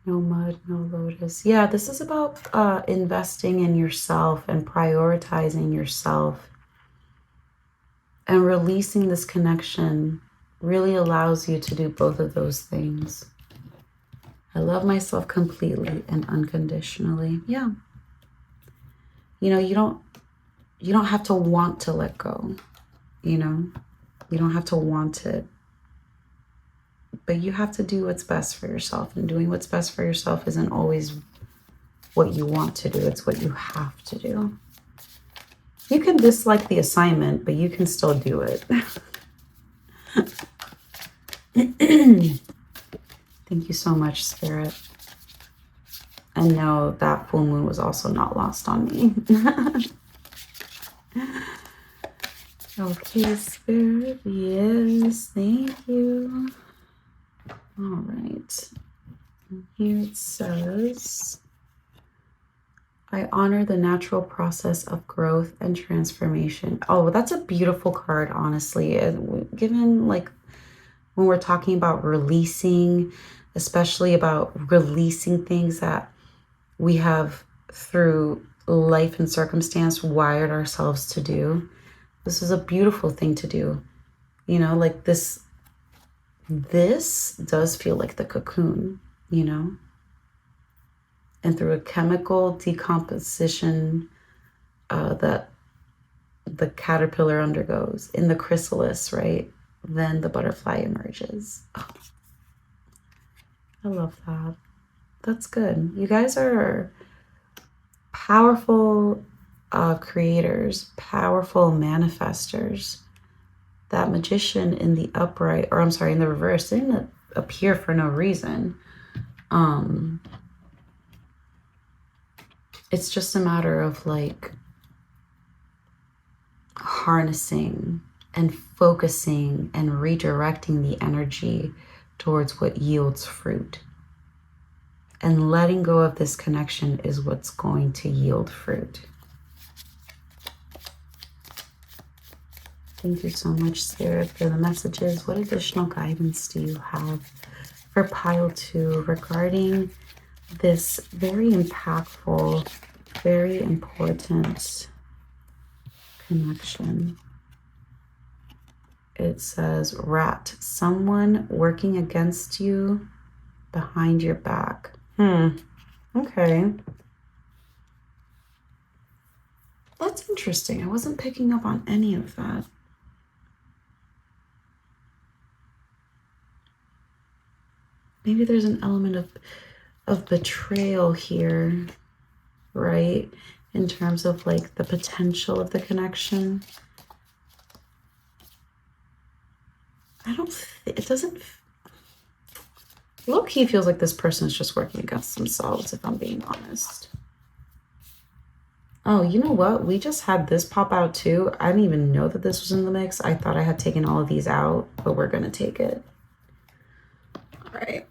[SPEAKER 1] No mud, no lotus. Yeah, this is about investing in yourself and prioritizing yourself. And releasing this connection really allows you to do both of those things. I love myself completely and unconditionally. Yeah. You know, you don't have to want to let go. You know, you don't have to want it. But you have to do what's best for yourself. And doing what's best for yourself isn't always what you want to do. It's what you have to do. You can dislike the assignment, but you can still do it. Thank you so much, Spirit. And no, that full moon was also not lost on me. Okay, Spirit. Yes, thank you. All right. Here it says, I honor the natural process of growth and transformation. Oh, that's a beautiful card, honestly. Given, like, when we're talking about releasing, especially about releasing things that we have through life and circumstance wired ourselves to do, this is a beautiful thing to do. You know, like this does feel like the cocoon, you know? And through a chemical decomposition that the caterpillar undergoes in the chrysalis, right? Then the butterfly emerges. Oh, I love that. That's good. You guys are powerful creators, powerful manifestors. that Magician in the upright, or I'm sorry, in the reverse, didn't appear for no reason. It's just a matter of like harnessing and focusing and redirecting the energy towards what yields fruit. And letting go of this connection is what's going to yield fruit. Thank you so much, Spirit, for the messages. What additional guidance do you have for pile 2 regarding this very impactful, very important connection? It says, rat, someone working against you behind your back. Okay. That's interesting. I wasn't picking up on any of that. Maybe there's an element of betrayal here, right? In terms of like the potential of the connection. It doesn't, low-key feels like this person is just working against themselves, if I'm being honest. Oh, you know what? We just had this pop out too. I didn't even know that this was in the mix. I thought I had taken all of these out, but we're going to take it. All right.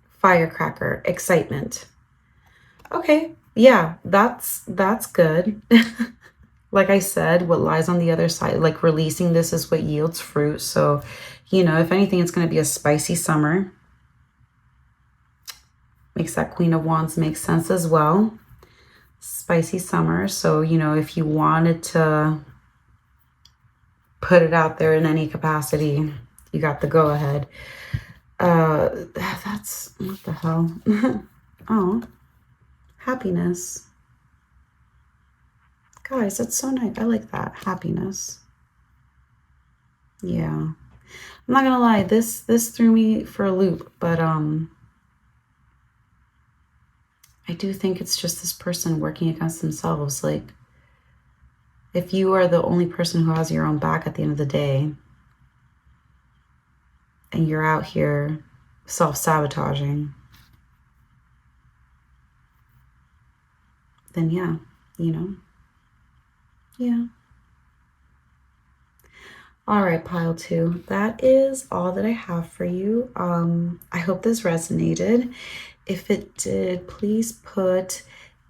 [SPEAKER 1] Firecracker, excitement. Okay. Yeah, that's good. Like I said, what lies on the other side, like releasing this is what yields fruit. So, you know, if anything, it's going to be a spicy summer. Makes that Queen of Wands make sense as well. Spicy summer. So, you know, if you wanted to put it out there in any capacity, you got the go ahead. That's, what the hell? Oh, happiness. Guys, that's so nice. I like that. Happiness. Yeah. I'm not gonna lie, this threw me for a loop, but I do think it's just this person working against themselves. Like, if you are the only person who has your own back at the end of the day, and you're out here self-sabotaging, then yeah, you know, yeah. All right, pile 2, that is all that I have for you. I hope this resonated. If it did, please put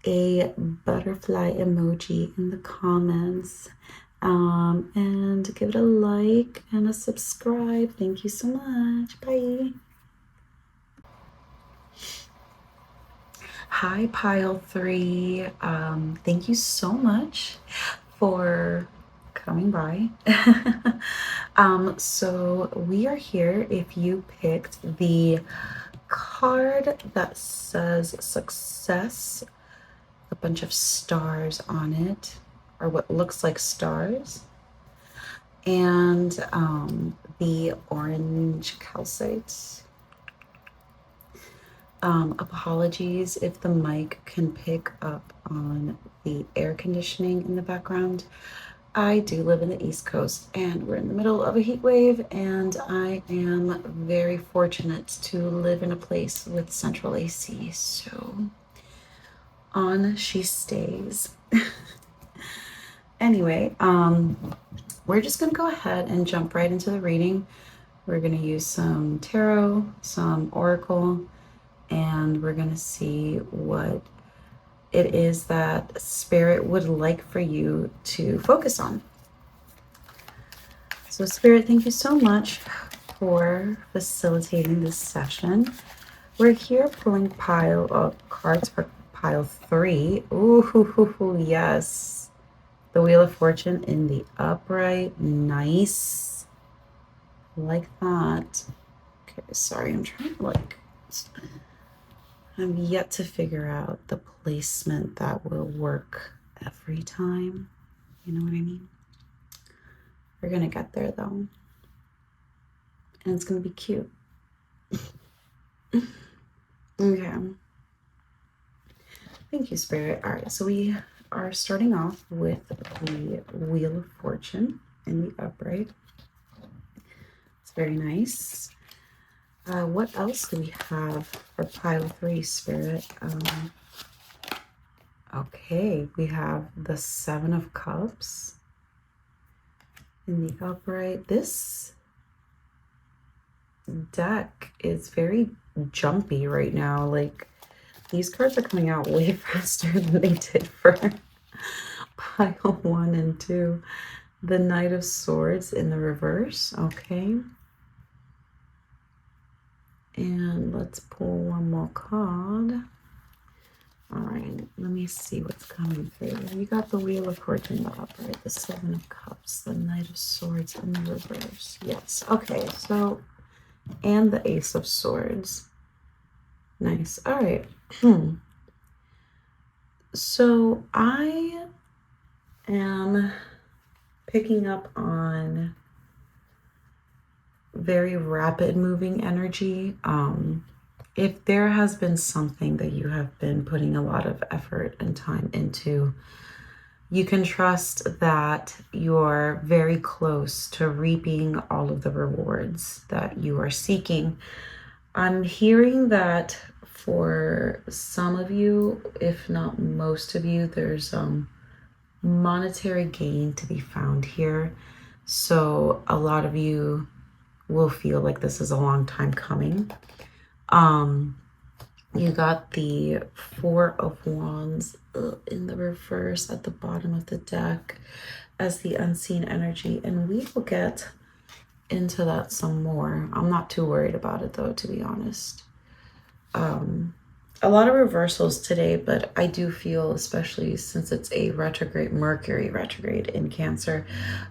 [SPEAKER 1] a butterfly emoji in the comments, and give it a like and a subscribe. Thank you so much. Bye. Hi, pile 3. Thank you so much for coming by. So we are here if you picked the card that says success, a bunch of stars on it, or what looks like stars, and the orange calcite. Apologies if the mic can pick up on the air conditioning in the background. I do live in the East Coast and we're in the middle of a heat wave, and I am very fortunate to live in a place with central AC, so on she stays. Anyway, we're just gonna go ahead and jump right into the reading. We're gonna use some tarot, some oracle, and we're gonna see what it is that Spirit would like for you to focus on. So Spirit, thank you so much for facilitating this session. We're here pulling pile of cards for pile 3. Ooh, yes. The Wheel of Fortune in the upright. Nice. Like that. Okay, sorry, I'm trying to like... I'm yet to figure out the placement that will work every time. You know what I mean? We're gonna get there though. And it's gonna be cute. Okay. Thank you, Spirit. All right, so we are starting off with the Wheel of Fortune. in the upright. It's very nice. What else do we have for pile 3, Spirit? Okay, we have the 7 of Cups in the upright. This deck is very jumpy right now. Like, these cards are coming out way faster than they did for pile 1 and 2. The Knight of Swords in the reverse. Okay. And let's pull one more card. All right, let me see what's coming through. We got the Wheel of Fortune in the upright, the 7 of Cups, the Knight of Swords in the reverse. Yes. Okay, so, and the Ace of Swords. Nice. All right. So I am picking up on very rapid moving energy. If there has been something that you have been putting a lot of effort and time into, you can trust that you're very close to reaping all of the rewards that you are seeking. I'm hearing that for some of you, if not most of you, there's monetary gain to be found here. So a lot of you will feel like this is a long time coming. You got the 4 of Wands in the reverse at the bottom of the deck as the unseen energy, and we will get into that some more. I'm not too worried about it though, to be honest. A lot of reversals today, but I do feel, especially since it's a retrograde, Mercury retrograde in Cancer,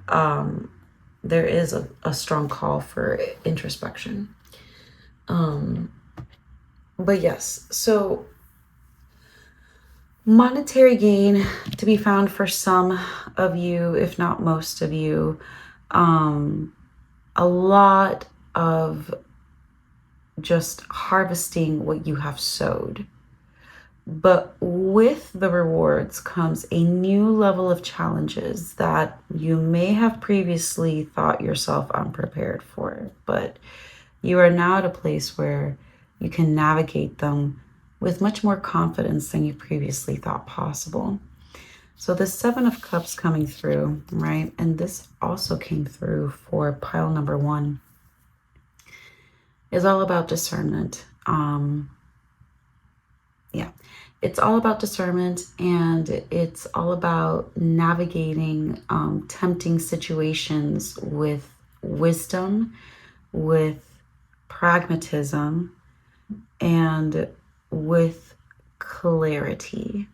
[SPEAKER 1] there is a strong call for introspection. But yes, so monetary gain to be found for some of you, if not most of you. A lot of just harvesting what you have sowed. But with the rewards comes a new level of challenges that you may have previously thought yourself unprepared for, but you are now at a place where you can navigate them with much more confidence than you previously thought possible. So the 7 of Cups coming through, right? And this also came through for pile number 1. Is all about discernment. It's all about discernment, and it's all about navigating tempting situations with wisdom, with pragmatism, and with clarity.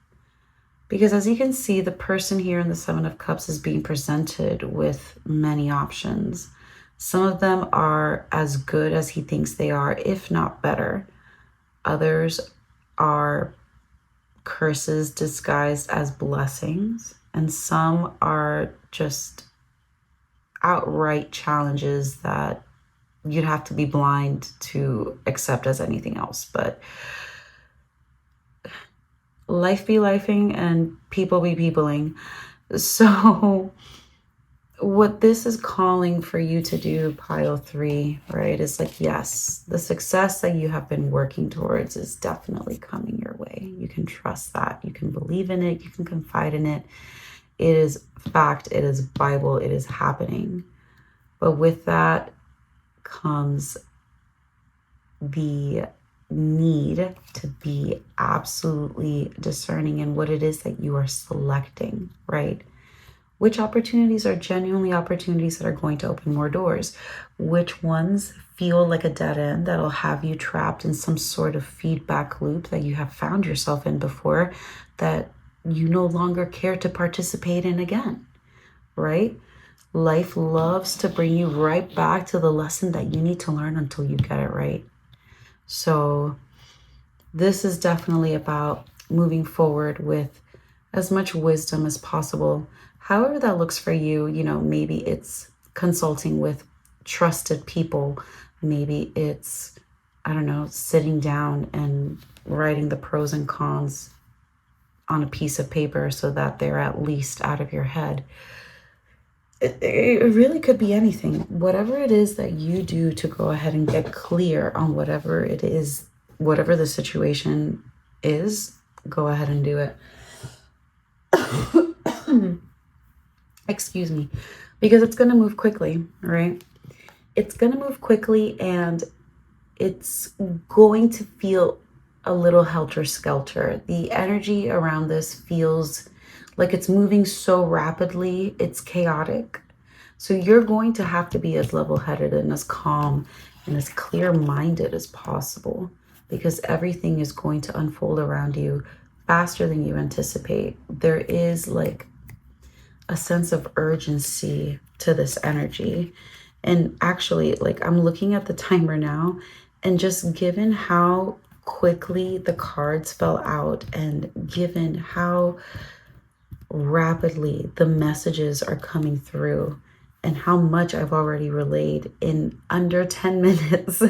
[SPEAKER 1] Because as you can see, the person here in the 7 of Cups is being presented with many options. Some of them are as good as he thinks they are, if not better. Others are curses disguised as blessings, and some are just outright challenges that you'd have to be blind to accept as anything else. But life be lifing and people be peopling. So what this is calling for you to do, pile 3, right, is like, yes, the success that you have been working towards is definitely coming your way. You can trust that. You can believe in it. You can confide in it. It is fact. It is Bible. It is happening. But with that comes the need to be absolutely discerning in what it is that you are selecting, right? Which opportunities are genuinely opportunities that are going to open more doors? Which ones feel like a dead end that'll have you trapped in some sort of feedback loop that you have found yourself in before that you no longer care to participate in again, right? Life loves to bring you right back to the lesson that you need to learn until you get it right. So this is definitely about moving forward with as much wisdom as possible. However that looks for you, you know, maybe it's consulting with trusted people. Maybe it's, I don't know, sitting down and writing the pros and cons on a piece of paper so that they're at least out of your head. it really could be anything. Whatever it is that you do to go ahead and get clear on whatever it is, whatever the situation is, go ahead and do it. Excuse me. Because it's going to move quickly, right? It's going to move quickly, and it's going to feel a little helter-skelter. The energy around this feels like it's moving so rapidly, it's chaotic. So you're going to have to be as level-headed and as calm and as clear-minded as possible, because everything is going to unfold around you faster than you anticipate. There is like a sense of urgency to this energy. And actually, like, I'm looking at the timer now, and just given how quickly the cards fell out, and given how rapidly the messages are coming through, and how much I've already relayed in under 10 minutes,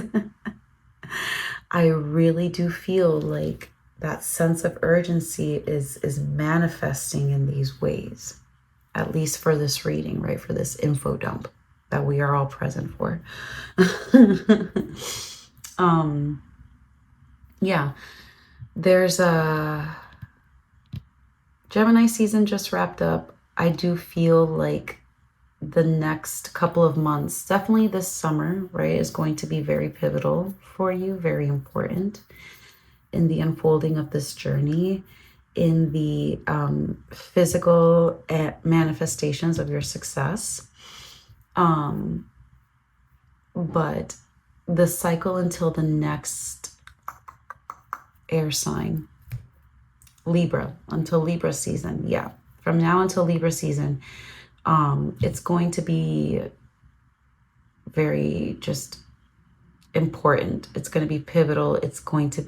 [SPEAKER 1] I really do feel like that sense of urgency is manifesting in these ways, at least for this reading, right? For this info dump that we are all present for. Yeah, there's a Gemini season just wrapped up. I do feel like the next couple of months, definitely this summer, right, is going to be very pivotal for you, very important in the unfolding of this journey, in the physical manifestations of your success. But the cycle until the next air sign, Libra, until Libra season. Yeah, from now until Libra season, it's going to be very just important. It's going to be pivotal. It's going to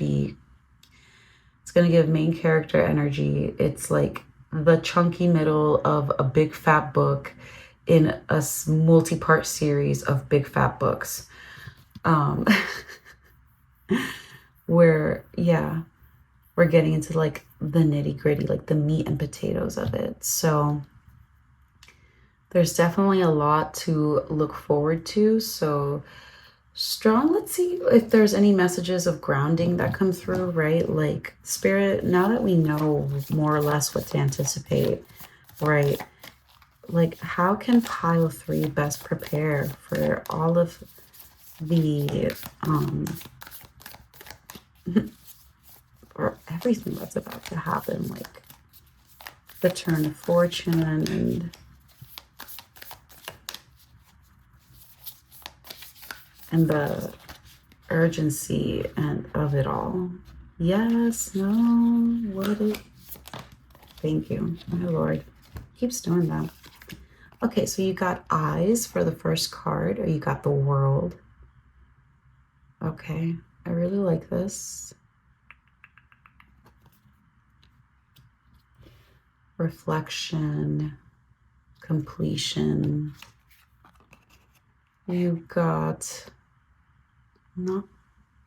[SPEAKER 1] give main character energy. It's like the chunky middle of a big fat book in a multi-part series of big fat books. Where, yeah, we're getting into like the nitty gritty, like the meat and potatoes of it. So there's definitely a lot to look forward to. So strong. Let's see if there's any messages of grounding that come through, right? Like, Spirit, now that we know more or less what to anticipate, right? Like, how can pile 3 best prepare for all of the or everything that's about to happen, like the turn of fortune and the urgency and of it all. Yes, no, what is, thank you, my Lord. Keeps doing that. Okay, so you got eyes for the first card, or you got the world. Okay, I really like this. Reflection, completion. You got not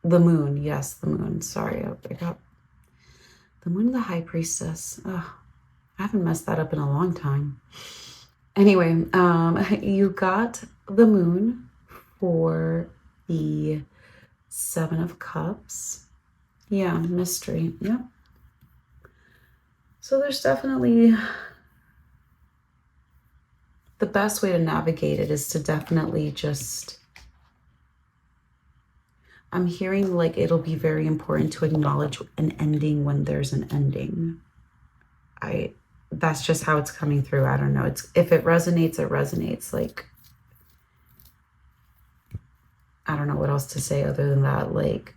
[SPEAKER 1] the moon. Yes, the moon. Sorry, I got the moon, the high priestess. Ugh, I haven't messed that up in a long time. Anyway, you got the moon for the 7 of Cups. Yeah, mystery. Yeah. So there's definitely, the best way to navigate it is to definitely just, I'm hearing like it'll be very important to acknowledge an ending when there's an ending. That's just how it's coming through. I don't know. It's, if it resonates, it resonates. Like, I don't know what else to say other than that. Like,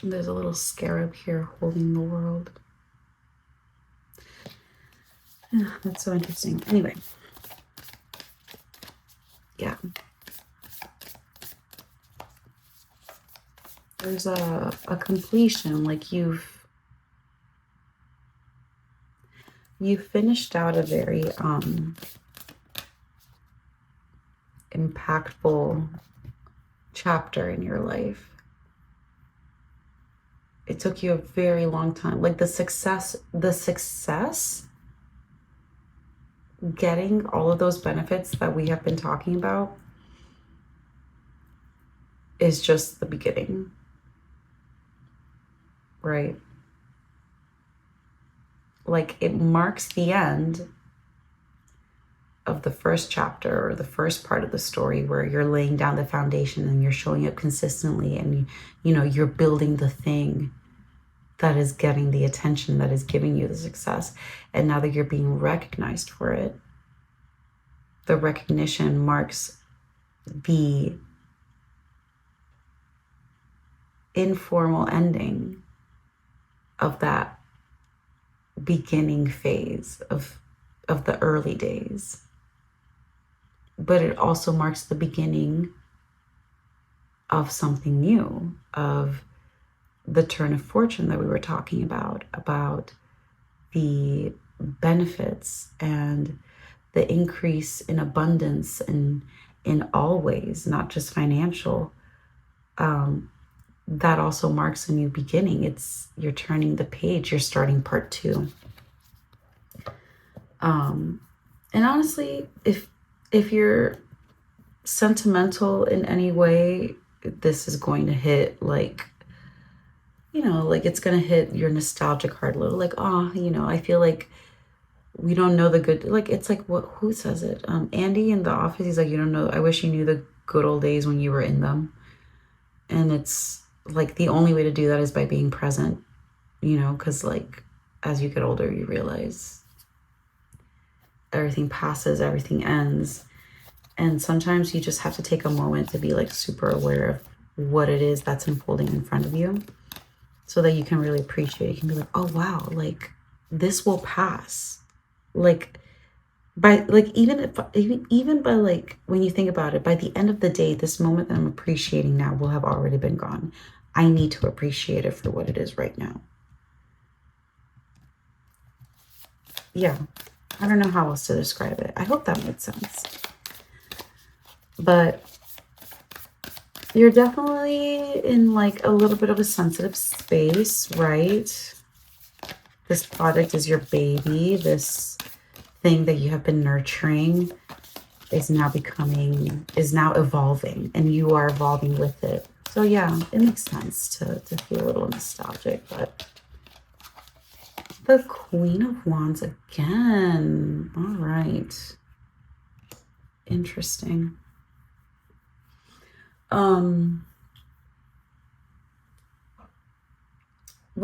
[SPEAKER 1] there's a little scarab here holding the world. Yeah, that's so interesting. Anyway. Yeah. There's a completion, like you've finished out a very impactful chapter in your life. It took you a very long time. Like the success, getting all of those benefits that we have been talking about is just the beginning, right? Like it marks the end of the first chapter or the first part of the story where you're laying down the foundation and you're showing up consistently and you're building the thing that is getting the attention, that is giving you the success. And now that you're being recognized for it, the recognition marks the informal ending of that beginning phase of the early days. But it also marks the beginning of something new, of the turn of fortune that we were talking about the benefits and the increase in abundance and in all ways, not just financial. That also marks a new beginning. You're turning the page, you're starting part 2. And honestly, if you're sentimental in any way, this is going to hit like it's going to hit your nostalgic heart a little. Like, I feel like we don't know the good, like, it's like, who says it? Andy in The Office, he's like, you don't know, I wish you knew the good old days when you were in them. And it's like the only way to do that is by being present, because like as you get older, you realize everything passes, everything ends. And sometimes you just have to take a moment to be like super aware of what it is that's unfolding in front of you so that you can really appreciate it. You can be like, oh wow, like this will pass. Like by like even by like when you think about it, by the end of the day, this moment that I'm appreciating now will have already been gone. I need to appreciate it for what it is right now. Yeah, I don't know how else to describe it. I hope that made sense. But you're definitely in like a little bit of a sensitive space, right? This project is your baby. This thing that you have been nurturing is now evolving, and you are evolving with it. So yeah, it makes sense to feel a little nostalgic. But the Queen of Wands again. All right. Interesting. When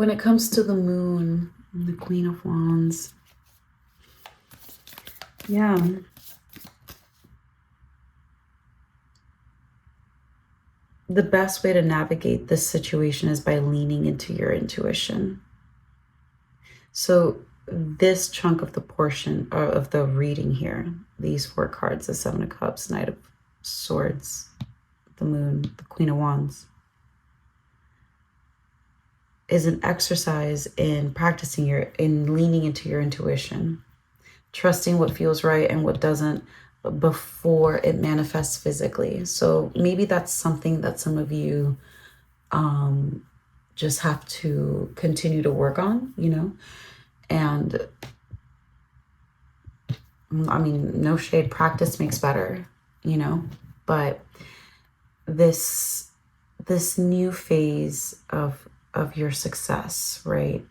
[SPEAKER 1] it comes to the moon and the Queen of Wands, yeah. The best way to navigate this situation is by leaning into your intuition. So this chunk of the portion of the reading here, these 4 cards, the 7 of Cups, Knight of Swords, the Moon, the Queen of Wands, is an exercise in in leaning into your intuition, trusting what feels right and what doesn't before it manifests physically. So maybe that's something that some of you just have to continue to work on, and I mean, no shade, practice makes better, but this new phase of your success, right,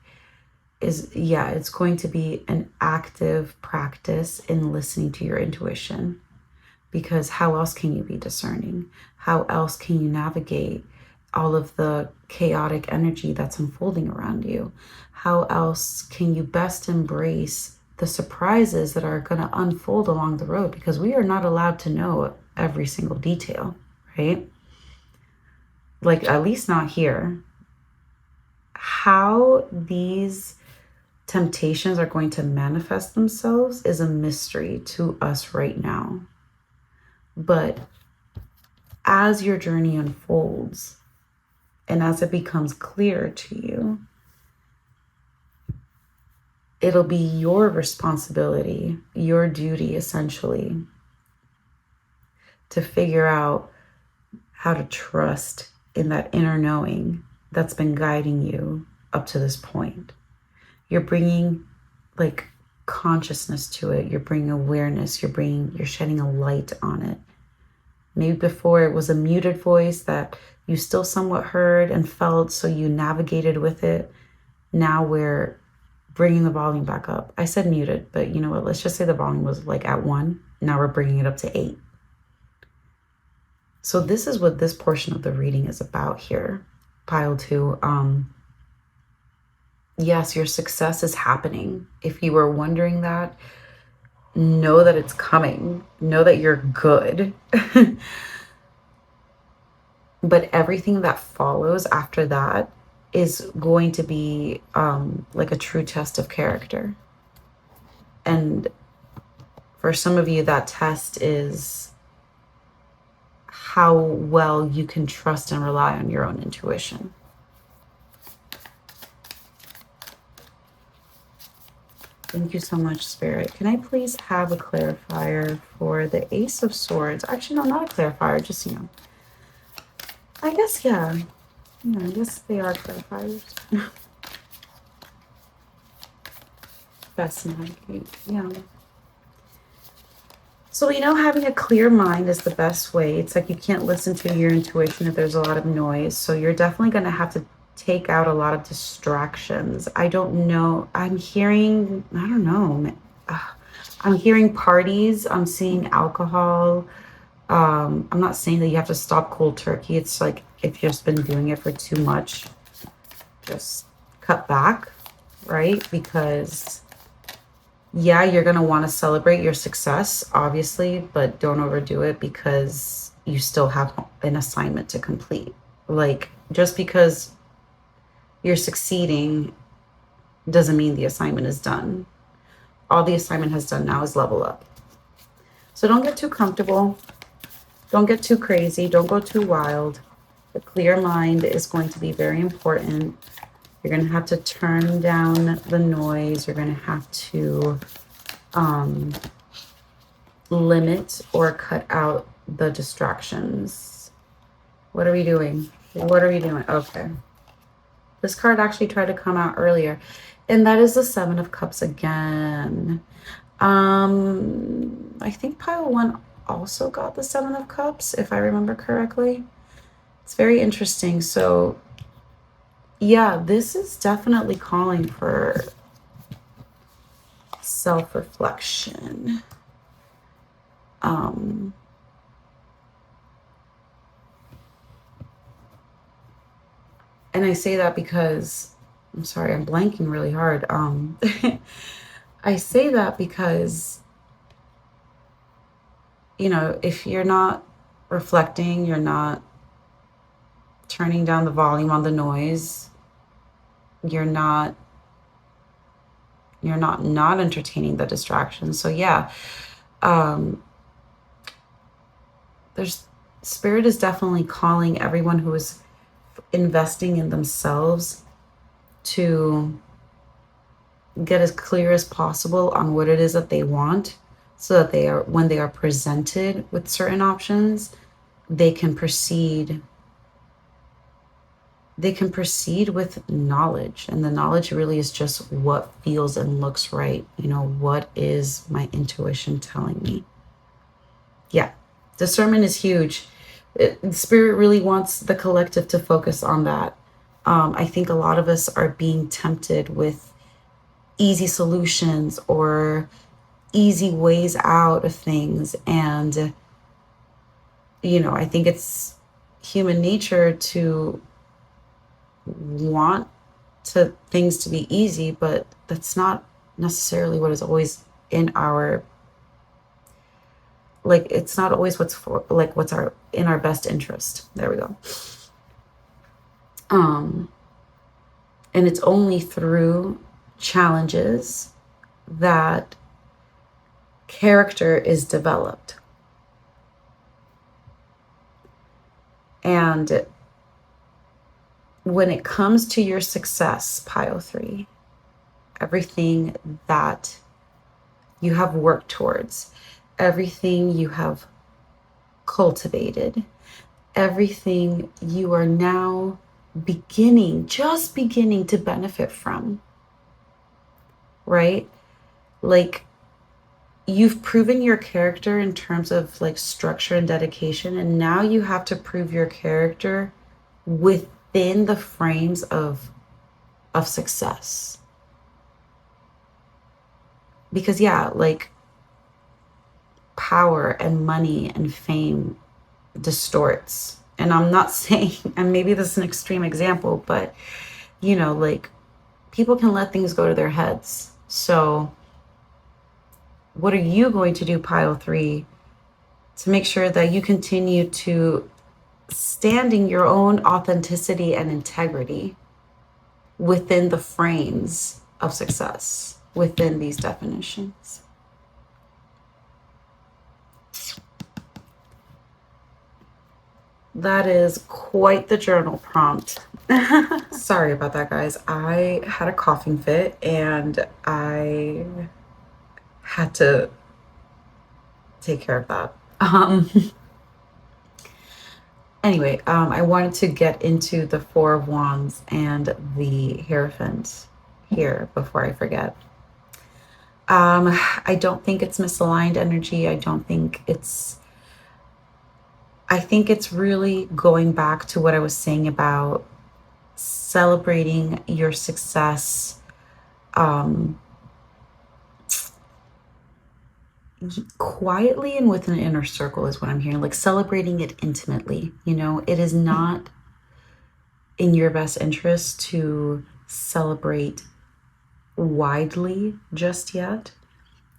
[SPEAKER 1] it's going to be an active practice in listening to your intuition, because how else can you be discerning? How else can you navigate all of the chaotic energy that's unfolding around you? How else can you best embrace the surprises that are going to unfold along the road? Because we are not allowed to know every single detail, right? Like, at least not here. How these temptations are going to manifest themselves is a mystery to us right now. But as your journey unfolds and as it becomes clearer to you, it'll be your responsibility, your duty essentially, to figure out how to trust in that inner knowing that's been guiding you up to this point. You're bringing like consciousness to it. You're bringing awareness. You're shedding a light on it. Maybe before it was a muted voice that you still somewhat heard and felt, so you navigated with it. Now we're bringing the volume back up. I said muted, but you know what? Let's just say the volume was like at 1. Now we're bringing it up to 8. So this is what this portion of the reading is about here, pile 2. Yes, your success is happening. If you were wondering that, know that it's coming. Know that you're good. But everything that follows after that is going to be like a true test of character. And for some of you, that test is how well you can trust and rely on your own intuition. Thank you so much, Spirit. Can I please have a clarifier for the Ace of Swords? Actually, no, not a clarifier, just, you know, I guess, yeah. I guess they are clarifiers. Best navigate, yeah. So we know having a clear mind is the best way. It's like you can't listen to your intuition if there's a lot of noise. So you're definitely going to have to take out a lot of distractions. I don't know. I'm hearing, I don't know. I'm hearing parties. I'm seeing alcohol. I'm not saying that you have to stop cold turkey. It's like if you've just been doing it for too much, just cut back, right? Because yeah, you're going to want to celebrate your success, obviously, but don't overdo it because you still have an assignment to complete. Like, just because you're succeeding doesn't mean the assignment is done. All the assignment has done now is level up. So don't get too comfortable. Don't get too crazy. Don't go too wild. The clear mind is going to be very important. You're going to have to turn down the noise. You're going to have to limit or cut out the distractions. What are we doing? What are we doing? Okay. This card actually tried to come out earlier, and that is the Seven of Cups again. I think pile 1 also got the Seven of Cups, if I remember correctly. It's very interesting. So yeah, this is definitely calling for self-reflection. And I say that because, I'm sorry, I'm blanking really hard. I say that because, you know, if you're not reflecting, you're not turning down the volume on the noise, you're not entertaining the distractions. So yeah, there's Spirit is definitely calling everyone who is investing in themselves to get as clear as possible on what it is that they want, so that when they are presented with certain options, they can proceed with knowledge. And the knowledge really is just what feels and looks right. You know, what is my intuition telling me? Yeah, discernment is huge. Spirit really wants the collective to focus on that. I think a lot of us are being tempted with easy solutions or easy ways out of things. And, you know, I think it's human nature to want things to be easy, but that's not necessarily what is always in our, like, it's not always what's in our best interest. There we go. And it's only through challenges that character is developed. And when it comes to your success, pile 3, everything that you have worked towards, everything you have cultivated, everything you are now just beginning to benefit from, right? Like, you've proven your character in terms of like structure and dedication, and now you have to prove your character within the frames of success. Because yeah, like power and money and fame distorts. And I'm not saying, and maybe this is an extreme example, but you know, like people can let things go to their heads. So what are you going to do, pile 3, to make sure that you continue to stand in your own authenticity and integrity within the frames of success, within these definitions? That is quite the journal prompt. Sorry about that, guys. I had a coughing fit and I had to take care of that. Anyway, I wanted to get into the 4 of Wands and the Hierophant here before I forget. I don't think it's misaligned energy. I think it's really going back to what I was saying about celebrating your success, quietly and with an inner circle is what I'm hearing, like celebrating it intimately. You know, it is not in your best interest to celebrate widely just yet.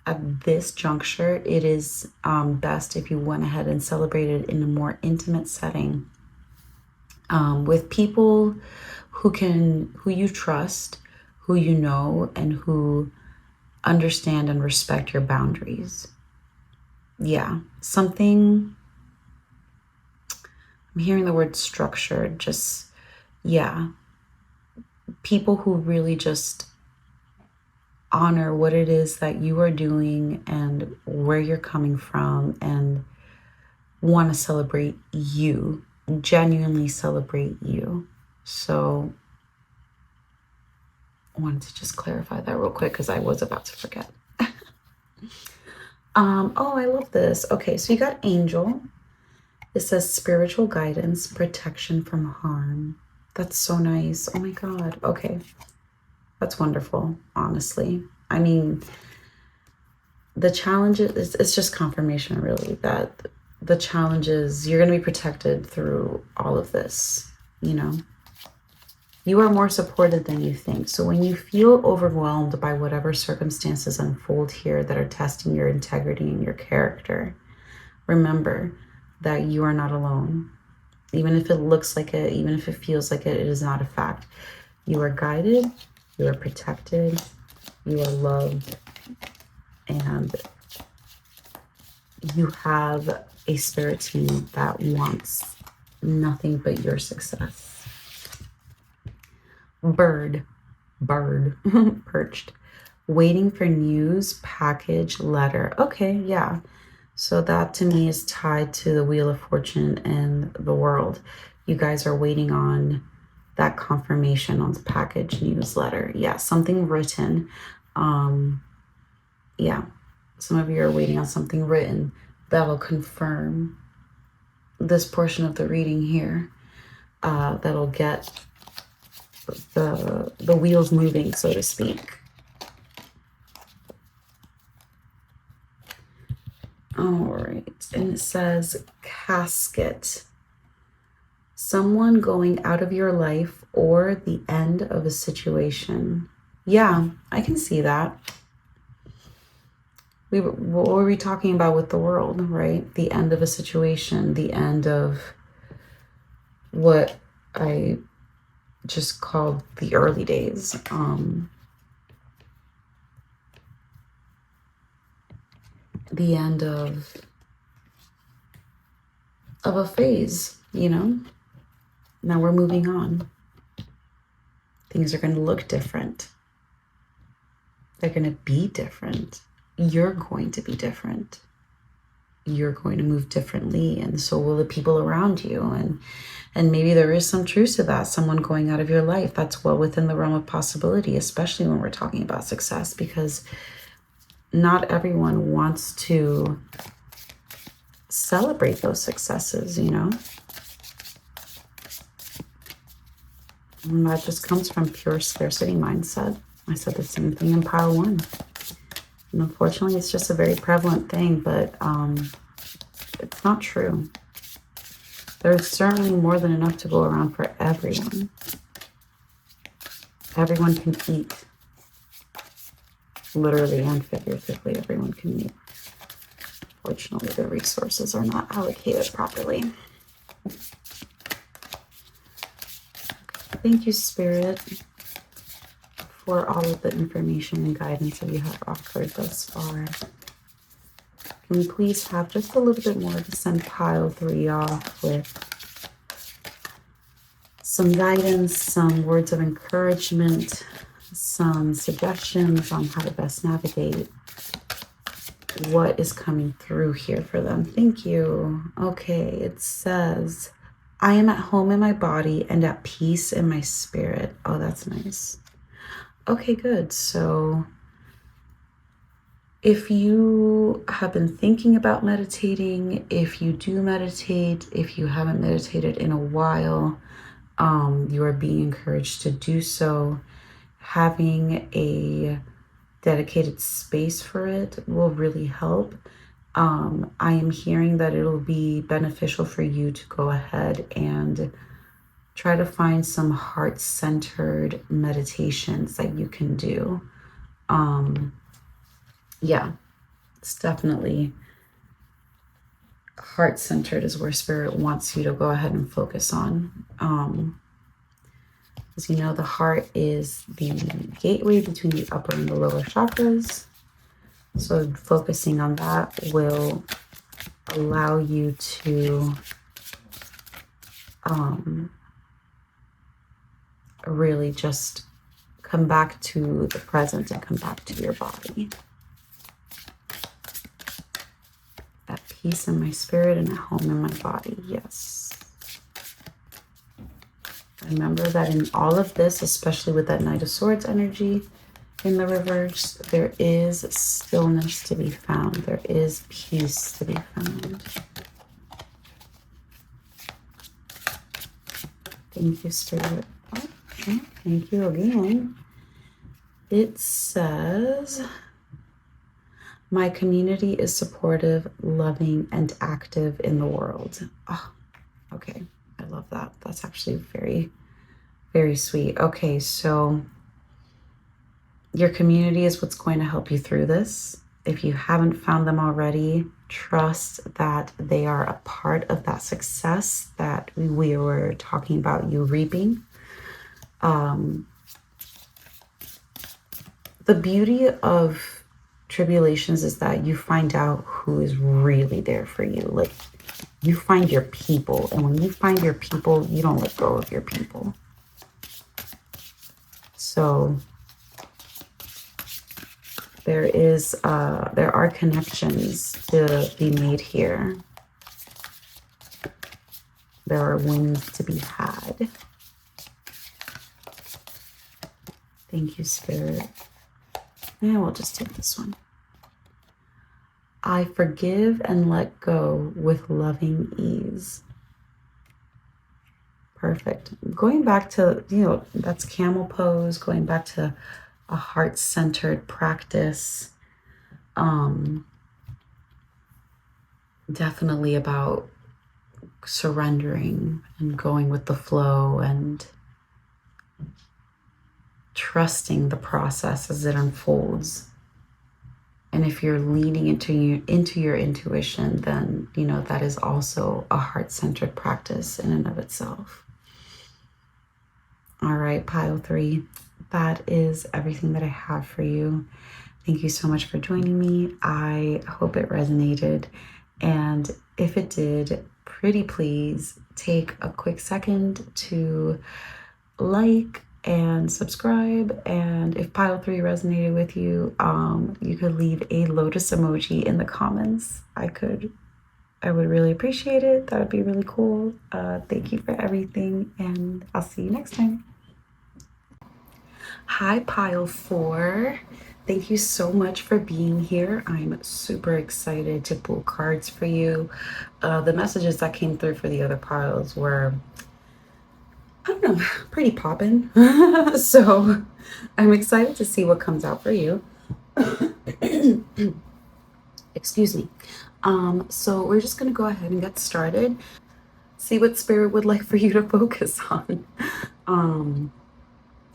[SPEAKER 1] At this juncture, it is best if you went ahead and celebrated in a more intimate setting, with people who you trust, who you know, and who understand and respect your boundaries. Yeah, I'm hearing the word structured, just, yeah, people who really just honor what it is that you are doing and where you're coming from, and want to celebrate you, genuinely celebrate you. So I wanted to just clarify that real quick because I was about to forget. Oh, I love this. Okay, so you got angel. It says spiritual guidance, protection from harm. That's so nice. Oh my God. Okay. That's wonderful, honestly. I mean, the challenge is, it's just confirmation, really, that the challenge is you're going to be protected through all of this, you know? You are more supported than you think. So when you feel overwhelmed by whatever circumstances unfold here that are testing your integrity and your character, remember that you are not alone. Even if it looks like it, even if it feels like it is not a fact. You are guided, you are protected, you are loved, and you have a spirit team that wants nothing but your success. Bird, perched, waiting for news, package, letter. Okay, yeah. So that to me is tied to the Wheel of Fortune and the World. You guys are waiting on that confirmation on the package, newsletter. Yeah, something written. Yeah, some of you are waiting on something written that'll confirm this portion of the reading here. That'll get the wheels moving, so to speak. All right, and it says casket. Someone going out of your life or the end of a situation. Yeah, I can see that. What were we talking about with the world, right? The end of a situation, the end of what I just called the early days. The end of a phase, you know? Now we're moving on. Things are going to look different. They're going to be different. You're going to be different. you're going to move differently, and so will the people around you. And maybe there is some truth to that, someone going out of your life. That's well within the realm of possibility, especially when we're talking about success, because not everyone wants to celebrate those successes, you know? And that just comes from pure scarcity mindset. I said the same thing in pile 1. And unfortunately, it's just a very prevalent thing, but it's not true. There's certainly more than enough to go around for everyone. Everyone can eat. Literally and figuratively, everyone can eat. Fortunately, the resources are not allocated properly. Thank you, Spirit, for all of the information and guidance that you have offered thus far. Can we please have just a little bit more to send pile 3 off with some guidance, some words of encouragement, some suggestions on how to best navigate what is coming through here for them. Thank you. Okay, it says, I am at home in my body and at peace in my spirit. Oh, that's nice. Okay, good. So if you have been thinking about meditating, if you do meditate, if you haven't meditated in a while, you are being encouraged to do so. Having a dedicated space for it will really help. I am hearing that it'll be beneficial for you to go ahead and try to find some heart-centered meditations that you can do. Yeah, it's definitely heart-centered is where Spirit wants you to go ahead and focus on. As you know, the heart is the gateway between the upper and the lower chakras. So focusing on that will allow you to really just come back to the present and come back to your body. At peace in my spirit and at home in my body. Yes. Remember that in all of this, especially with that Knight of Swords energy in the reverse, there is stillness to be found. There is peace to be found. Thank you, Spirit. Okay, thank you again. It says, my community is supportive, loving, and active in the world. Oh, okay. I love that. That's actually very, very sweet. Okay, so your community is what's going to help you through this. If you haven't found them already, trust that they are a part of that success that we were talking about you reaping. The beauty of tribulations is that you find out who is really there for you. Like, you find your people, and when you find your people, you don't let go of your people. So there are connections to be made here. There are wins to be had. Thank you, Spirit. And we'll just take this one. I forgive and let go with loving ease. Perfect. Going back to, that's camel pose, going back to a heart-centered practice. Definitely about surrendering and going with the flow and trusting the process as it unfolds. And if you're leaning into your intuition, then, that is also a heart-centered practice in and of itself. All right, pile 3. That is everything that I have for you. Thank you so much for joining me. I hope it resonated. And if it did, pretty please take a quick second to like and subscribe. And if pile 3 resonated with you, you could leave a lotus emoji in the comments. I could I would really appreciate it. That would be really cool. Thank you for everything, and I'll see you next time. Hi, Pile 4. Thank you so much for being here. I'm super excited to pull cards for you. The messages that came through for the other piles were, I don't know, pretty poppin'. So I'm excited to see what comes out for you. Excuse me. So we're just gonna go ahead and get started. See what Spirit would like for you to focus on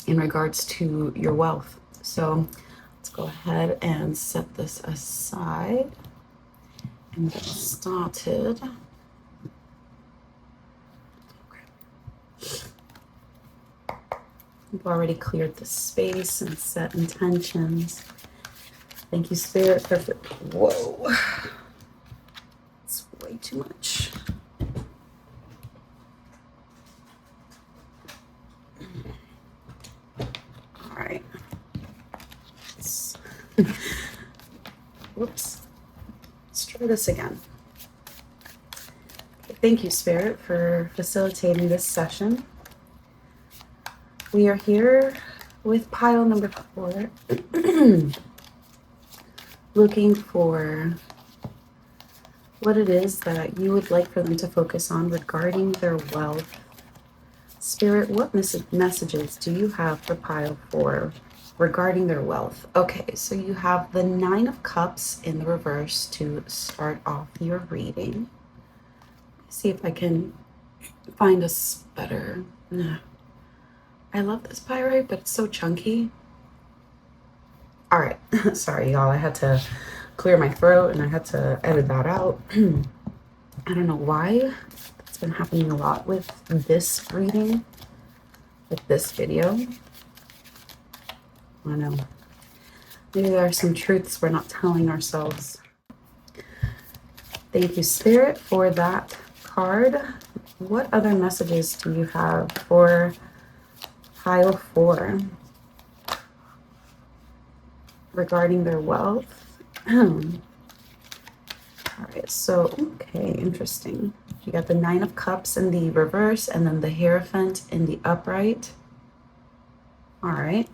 [SPEAKER 1] in regards to your wealth. So let's go ahead and set this aside and get started. We've already cleared the space and set intentions. Thank you, Spirit. Perfect. Whoa. It's way too much. All right. Whoops. Let's try this again. Thank you, Spirit, for facilitating this session. We are here with pile number 4, looking for what it is that you would like for them to focus on regarding their wealth. Spirit, what messages do you have for pile 4 regarding their wealth? Okay, so you have the 9 of Cups in the reverse to start off your reading. See if I can find a better. I love this pyrite, but it's so chunky. All right, sorry y'all, I had to clear my throat and I had to edit that out. I don't know why. It's been happening a lot with this reading, with this video. I know. Maybe there are some truths we're not telling ourselves. Thank you, Spirit, for that card. What other messages do you have for pile 4 regarding their wealth? All right, so, okay, interesting. You got the 9 of Cups in the reverse and then the Hierophant in the upright. All right.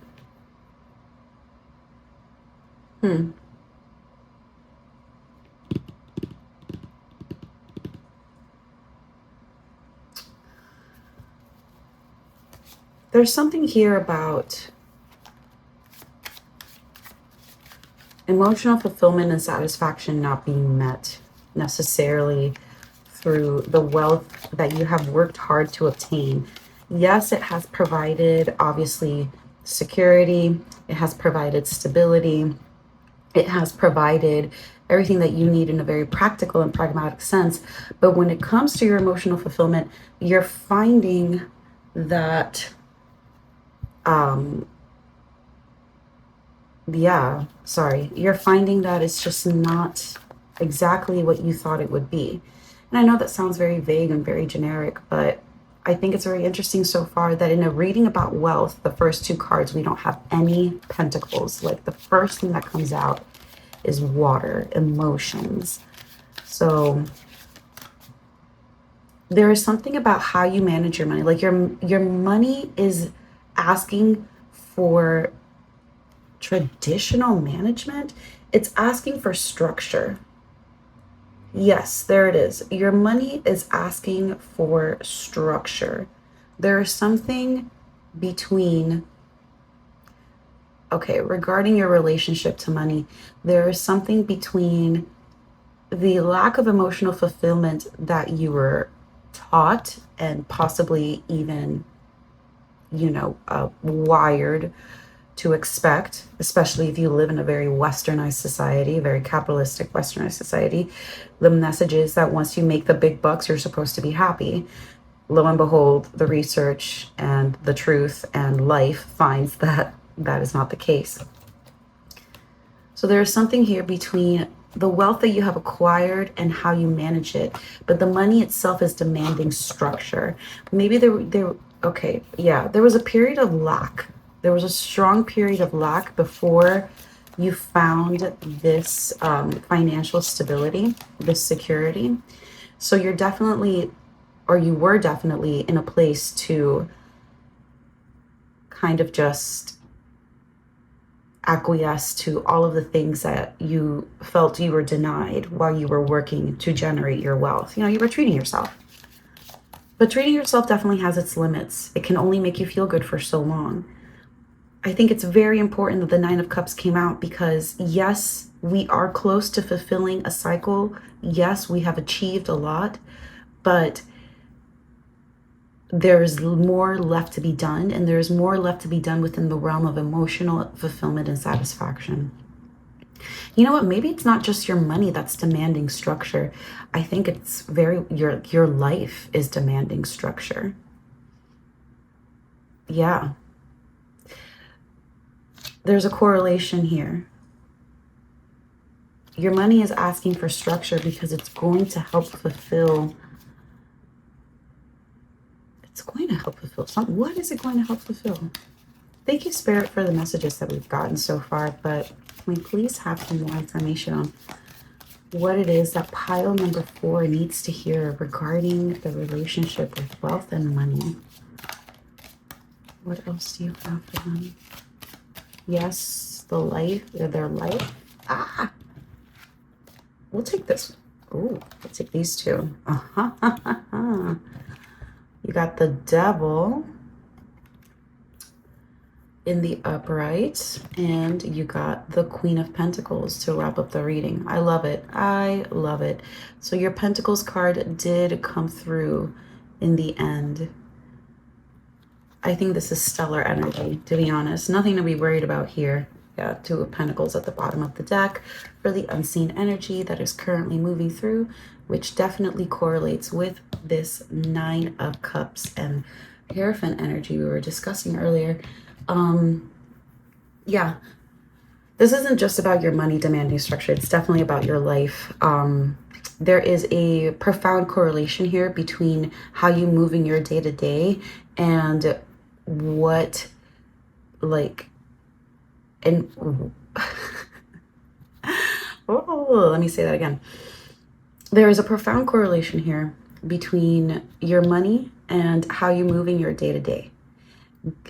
[SPEAKER 1] There's something here about emotional fulfillment and satisfaction not being met necessarily through the wealth that you have worked hard to obtain. Yes, it has provided, obviously, security. It has provided stability. It has provided everything that you need in a very practical and pragmatic sense. But when it comes to your emotional fulfillment, you're finding that you're finding that it's just not exactly what you thought it would be. And I know that sounds very vague and very generic, but I think it's very interesting so far that in a reading about wealth, the first 2 cards, we don't have any pentacles. Like, the first thing that comes out is water, emotions. So there is something about how you manage your money. Like, your money is asking for traditional management. It's asking for structure. Yes, there it is. Your money is asking for structure. There is something between, okay, regarding your relationship to money, there is something between the lack of emotional fulfillment that you were taught and possibly even, wired to expect, especially if you live in a very westernized society, very capitalistic westernized society. The message is that once you make the big bucks, you're supposed to be happy. Lo and behold, the research and the truth and life finds that that is not the case. So there is something here between the wealth that you have acquired and how you manage it, but the money itself is demanding structure. Maybe there was a period of lack. There was a strong period of lack before you found this financial stability, this security. So you're definitely, or you were definitely in a place to kind of just acquiesce to all of the things that you felt you were denied while you were working to generate your wealth. You were treating yourself. But treating yourself definitely has its limits. It can only make you feel good for so long. I think it's very important that the Nine of Cups came out because, yes, we are close to fulfilling a cycle. Yes, we have achieved a lot, but there's more left to be done, and there's more left to be done within the realm of emotional fulfillment and satisfaction. You know what? Maybe it's not just your money that's demanding structure. I think it's your life is demanding structure. Yeah. There's a correlation here. Your money is asking for structure because it's going to help fulfill. It's going to help fulfill something. What is it going to help fulfill? Thank you, Spirit, for the messages that we've gotten so far, but can we please have some more information on what it is that pile number 4 needs to hear regarding the relationship with wealth and money? What else do you have for them? Yes, the life, their life. Ah, we'll take this. Oh, we'll take these two. You got the Devil in the upright, and you got the Queen of Pentacles to wrap up the reading. I love it. I love it. So your Pentacles card did come through in the end. I think this is stellar energy, to be honest. Nothing to be worried about here. Yeah, 2 of Pentacles at the bottom of the deck for the unseen energy that is currently moving through, which definitely correlates with this 9 of Cups and Hierophant energy we were discussing earlier. Yeah, this isn't just about your money demanding structure. It's definitely about your life. There is a profound correlation here between how you move in your day-to-day and what, like, and oh, let me say that again. There is a profound correlation here between your money and how you move in your day-to-day.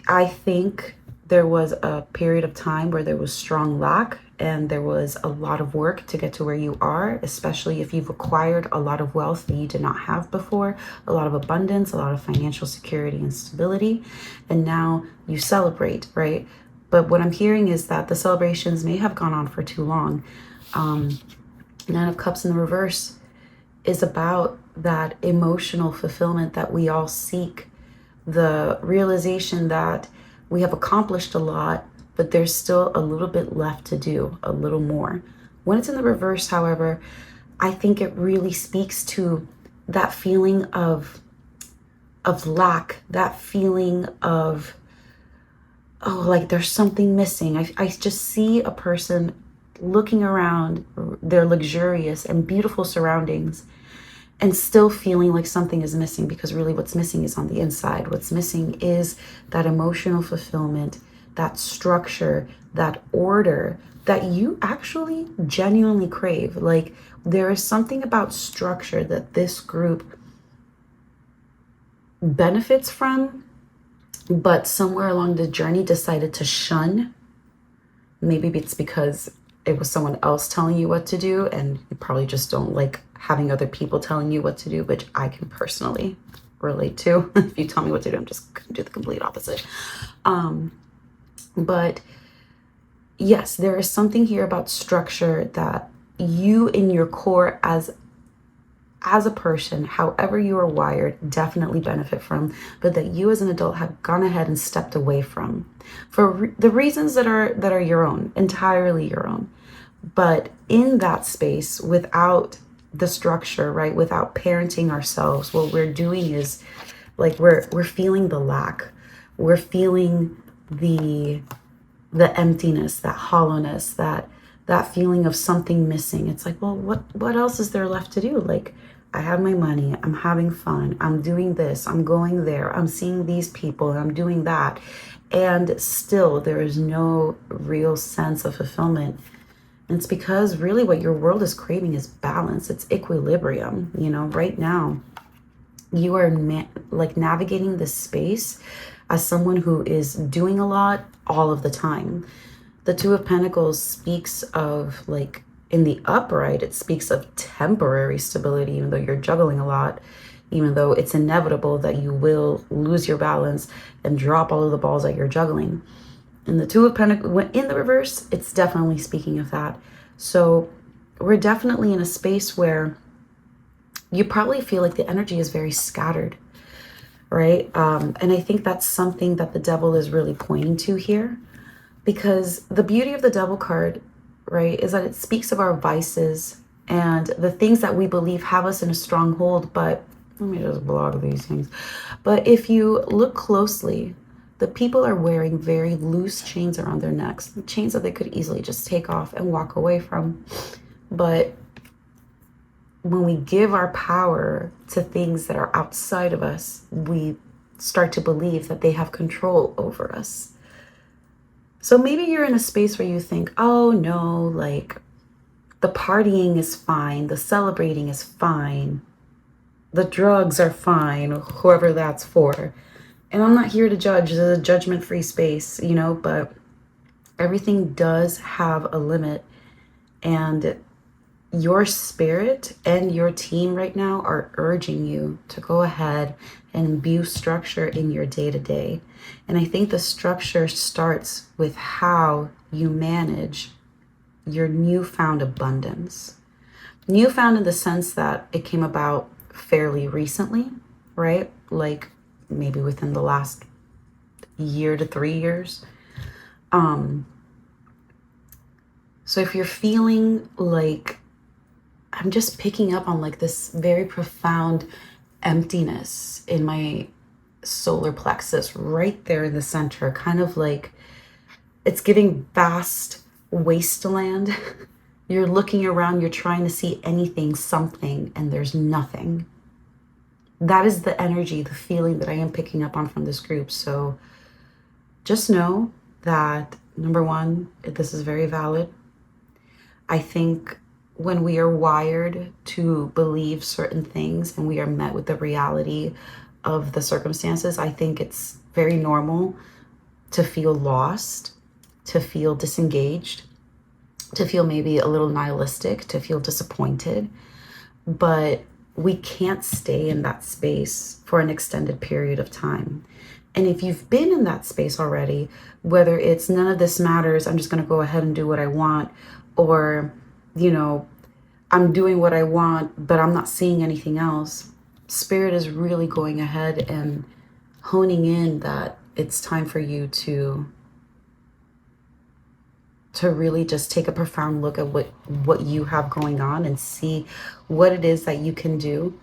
[SPEAKER 1] I think there was a period of time where there was strong lack and there was a lot of work to get to where you are, especially if you've acquired a lot of wealth that you did not have before, a lot of abundance, a lot of financial security and stability, and now you celebrate, right? But what I'm hearing is that the celebrations may have gone on for too long. Nine of Cups in the reverse is about that emotional fulfillment that we all seek, the realization that we have accomplished a lot, but there's still a little bit left to do, a little more. When it's in the reverse, however, I think it really speaks to that feeling of lack, that feeling of, oh, like there's something missing. I just see a person looking around their luxurious and beautiful surroundings and still feeling like something is missing, because really what's missing is on the inside. What's missing is that emotional fulfillment, that structure, that order that you actually genuinely crave. Like, there is something about structure that this group benefits from, but somewhere along the journey decided to shun. Maybe it's because it was someone else telling you what to do, and you probably just don't like having other people telling you what to do, which I can personally relate to. If you tell me what to do, I'm just going to do the complete opposite. But yes, there is something here about structure that you in your core as a person, however you are wired, definitely benefit from, but that you as an adult have gone ahead and stepped away from for the reasons that are your own, entirely your own. But in that space, without the structure, right, without parenting ourselves, what we're doing is like we're feeling the lack, we're feeling the emptiness, that hollowness, that feeling of something missing. It's like, well, what else is there left to do? Like, I have my money, I'm having fun, I'm doing this, I'm going there, I'm seeing these people, I'm doing that. and still there is no real sense of fulfillment. And it's because really what your world is craving is balance. It's equilibrium. You know, right now you are like navigating this space as someone who is doing a lot all of the time. The Two of Pentacles speaks of, like, in the upright, it speaks of temporary stability, even though you're juggling a lot, even though it's inevitable that you will lose your balance and drop all of the balls that you're juggling. And the Two of Pentacles, in the reverse, it's definitely speaking of that. So we're definitely in a space where you probably feel like the energy is very scattered, right? And I think that's something that the devil is really pointing to here, because the beauty of the devil card, right, is that it speaks of our vices and the things that we believe have us in a stronghold. But let me just blog these things. But if you look closely, the people are wearing very loose chains around their necks, chains that they could easily just take off and walk away from. But when we give our power to things that are outside of us, we start to believe that they have control over us. So maybe you're in a space where you think, oh no, like the partying is fine, the celebrating is fine, the drugs are fine, whoever that's for. And I'm not here to judge. This is a judgment-free space, you know, but everything does have a limit. And your spirit and your team right now are urging you to go ahead and imbue structure in your day-to-day. And I think the structure starts with how you manage your newfound abundance. Newfound in the sense that it came about fairly recently, right? Like maybe within the last year to 3 years. So if you're feeling like, I'm just picking up on like this very profound emptiness in my solar plexus right there in the center, kind of like it's giving vast wasteland. You're looking around, you're trying to see anything, something, and there's nothing. That is the energy, the feeling that I am picking up on from this group. So just know that, number one, this is very valid. I think when we are wired to believe certain things and we are met with the reality of the circumstances, I think it's very normal to feel lost, to feel disengaged, to feel maybe a little nihilistic, to feel disappointed. But we can't stay in that space for an extended period of time. And if you've been in that space already, whether it's none of this matters, I'm just going to go ahead and do what I want, or, you know, I'm doing what I want, but I'm not seeing anything else, Spirit is really going ahead and honing in that it's time for you to really just take a profound look at what you have going on and see what it is that you can do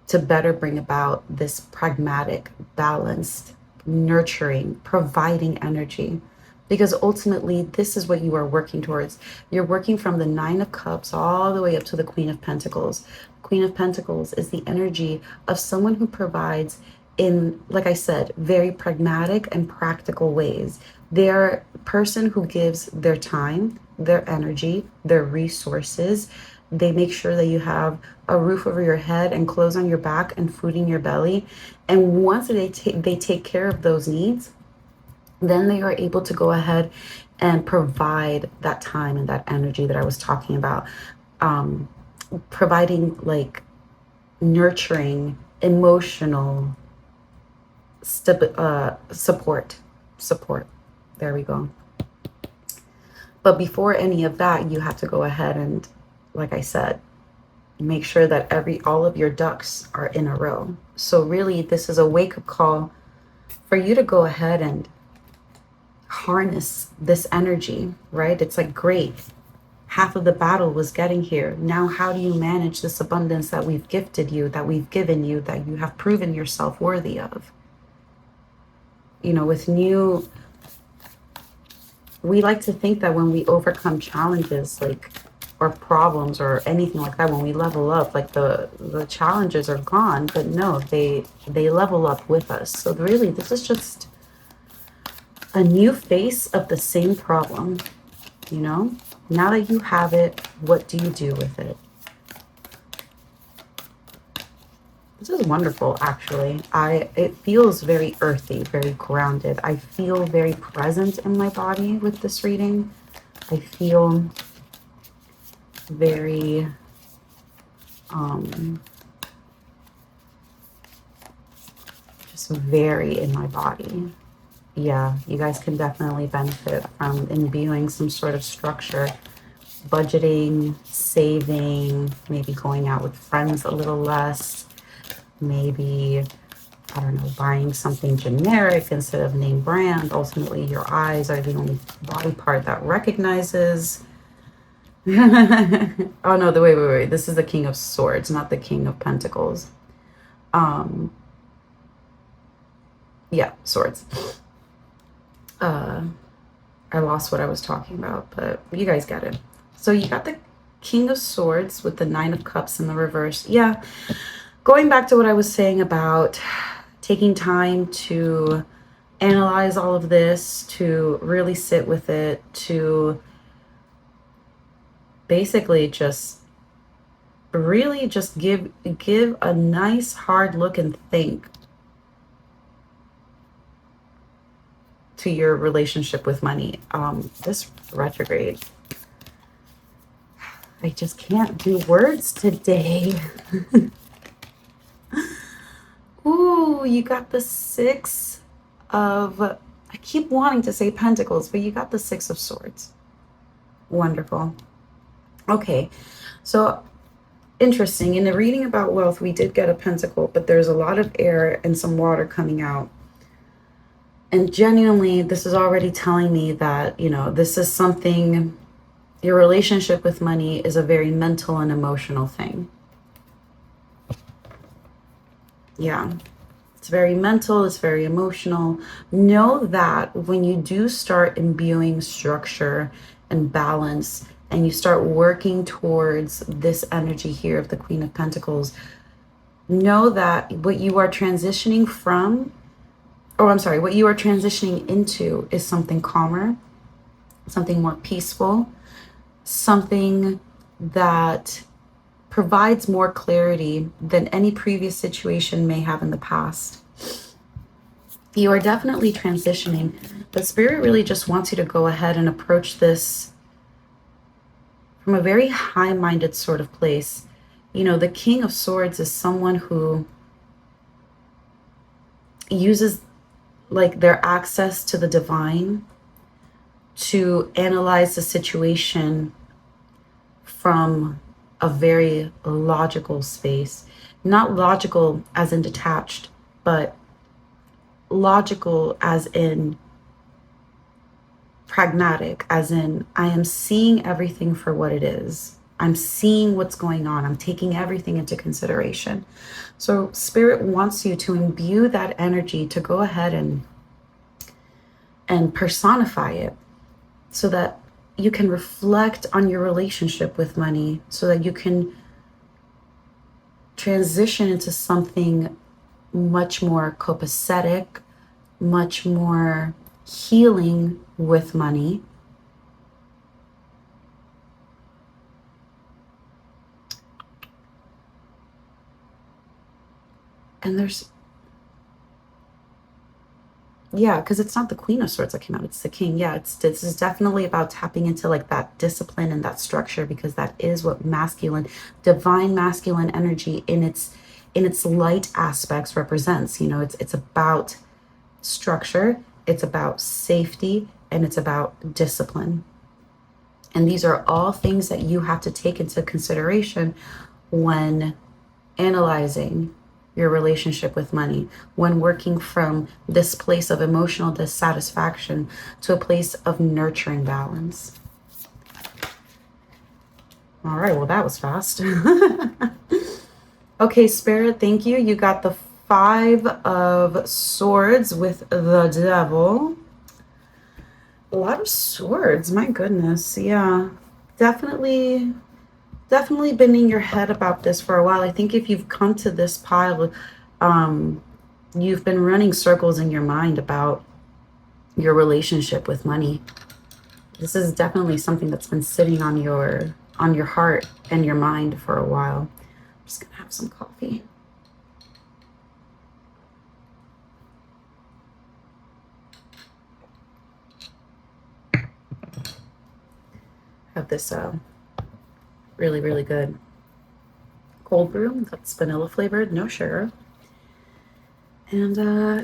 [SPEAKER 1] to better bring about this pragmatic, balanced, nurturing, providing energy. Because ultimately, this is what you are working towards. You're working from the Nine of Cups all the way up to the Queen of Pentacles. Queen of Pentacles is the energy of someone who provides in, like I said, very pragmatic and practical ways. They're a person who gives their time, their energy, their resources. They make sure that you have a roof over your head and clothes on your back and food in your belly. And once they take care of those needs, then they are able to go ahead and provide that time and that energy that I was talking about. Providing like nurturing, emotional support. There we go. But before any of that, you have to go ahead and, like I said, make sure that all of your ducks are in a row. So really, this is a wake-up call for you to go ahead and harness this energy, right? It's like, great, half of the battle was getting here. Now, how do you manage this abundance that we've gifted you, that we've given you, that you have proven yourself worthy of? You know, we like to think that when we overcome challenges, like, or problems or anything like that, when we level up, like the challenges are gone. But no, they level up with us. So really, this is just a new face of the same problem, you know? Now that you have it, what do you do with it? This is wonderful, actually. It feels very earthy, very grounded. I feel very present in my body with this reading. I feel very just very in my body. Yeah, you guys can definitely benefit from imbuing some sort of structure, budgeting, saving, maybe going out with friends a little less, maybe, I don't know, buying something generic instead of name brand. Ultimately, your eyes are the only body part that recognizes. Oh no, wait. This is the King of Swords, not the King of Pentacles. Yeah, swords. I lost what I was talking about, but you guys get it. So you got the King of Swords with the Nine of Cups in the reverse. Yeah, going back to what I was saying about taking time to analyze all of this, to really sit with it, to basically just really just give a nice hard look and think to your relationship with money. This retrograde, I just can't do words today. Ooh, you got the Six of, I keep wanting to say Pentacles, but you got the Six of Swords. Wonderful. Okay, so interesting. In the reading about wealth, we did get a pentacle, but there's a lot of air and some water coming out. And genuinely, this is already telling me that, you know, this is something, your relationship with money is a very mental and emotional thing. Yeah, it's very mental, it's very emotional. Know that when you do start imbuing structure and balance, and you start working towards this energy here of the Queen of Pentacles, know that what you are transitioning from, what you are transitioning into is something calmer, something more peaceful, something that provides more clarity than any previous situation may have in the past. You are definitely transitioning, but Spirit really just wants you to go ahead and approach this from a very high-minded sort of place. You know, the King of Swords is someone who uses like their access to the divine to analyze the situation from a very logical space. Not logical as in detached, but logical as in pragmatic, as in I am seeing everything for what it is. I'm seeing what's going on. I'm taking everything into consideration. So Spirit wants you to imbue that energy, to go ahead and personify it so that you can reflect on your relationship with money, so that you can transition into something much more copacetic, much more healing with money. And there's, yeah, because it's not the Queen of Swords that came out, it's the King. Yeah, this is definitely about tapping into like that discipline and that structure, because that is what masculine, divine masculine energy in its light aspects represents. You know, it's about structure, it's about safety, and it's about discipline. And these are all things that you have to take into consideration when analyzing your relationship with money, when working from this place of emotional dissatisfaction to a place of nurturing balance. All right, well, that was fast. Okay, Spirit, thank you. You got the Five of Swords with the Devil. A lot of swords, my goodness. Yeah, definitely been in your head about this for a while. I think if you've come to this pile, you've been running circles in your mind about your relationship with money. This is definitely something that's been sitting on your heart and your mind for a while. I'm just gonna have some coffee. Have this really, really good cold brew that's vanilla flavored, no sugar. And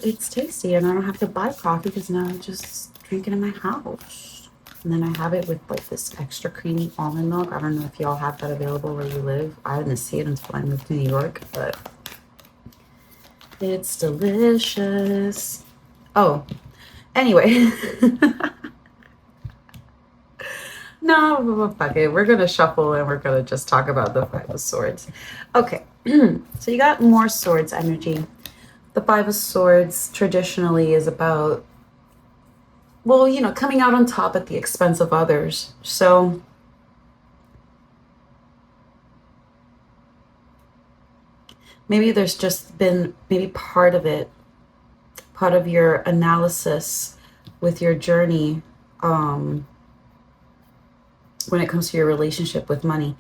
[SPEAKER 1] it's tasty, and I don't have to buy coffee because now I'm just drinking in my house. And then I have it with like this extra creamy almond milk. I don't know if y'all have that available where you live. I didn't see it until I moved to New York, but it's delicious. Oh, anyway. No, fuck it. We're going to shuffle and we're going to just talk about the Five of Swords. Okay. So you got more swords energy. The Five of Swords traditionally is about, well, you know, coming out on top at the expense of others. So maybe there's just been maybe part of it, part of your analysis with your journey when it comes to your relationship with money.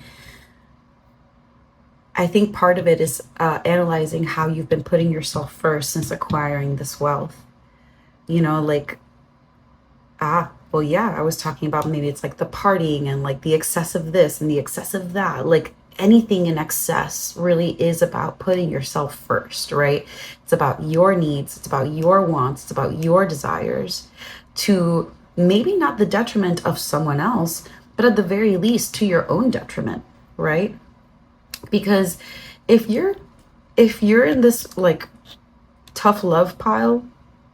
[SPEAKER 1] I think part of it is analyzing how you've been putting yourself first since acquiring this wealth. You know, like, well, yeah, I was talking about maybe it's like the partying and like the excessive this and the excessive that. Like anything in excess really is about putting yourself first, right? It's about your needs, it's about your wants, it's about your desires, to maybe not the detriment of someone else, but at the very least to your own detriment, right? Because if you're in this like tough love pile,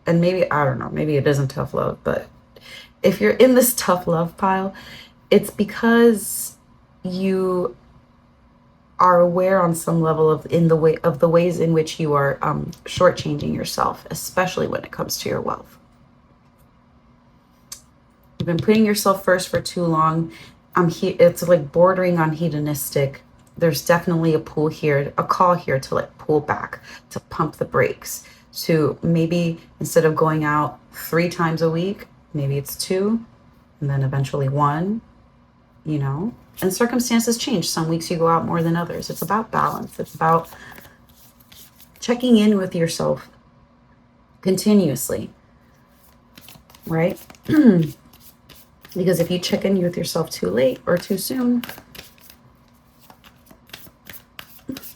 [SPEAKER 1] and maybe, I don't know, maybe it isn't tough love, but if you're in this tough love pile, it's because you are aware on some level of the ways in which you are shortchanging yourself, especially when it comes to your wealth. You've been putting yourself first for too long. It's like bordering on hedonistic. There's definitely a call here to like pull back, to pump the brakes. To maybe instead of going out 3 times a week, maybe it's 2, and then eventually 1, you know. And circumstances change. Some weeks you go out more than others. It's about balance. It's about checking in with yourself continuously, right? Because if you check in with yourself too late or too soon,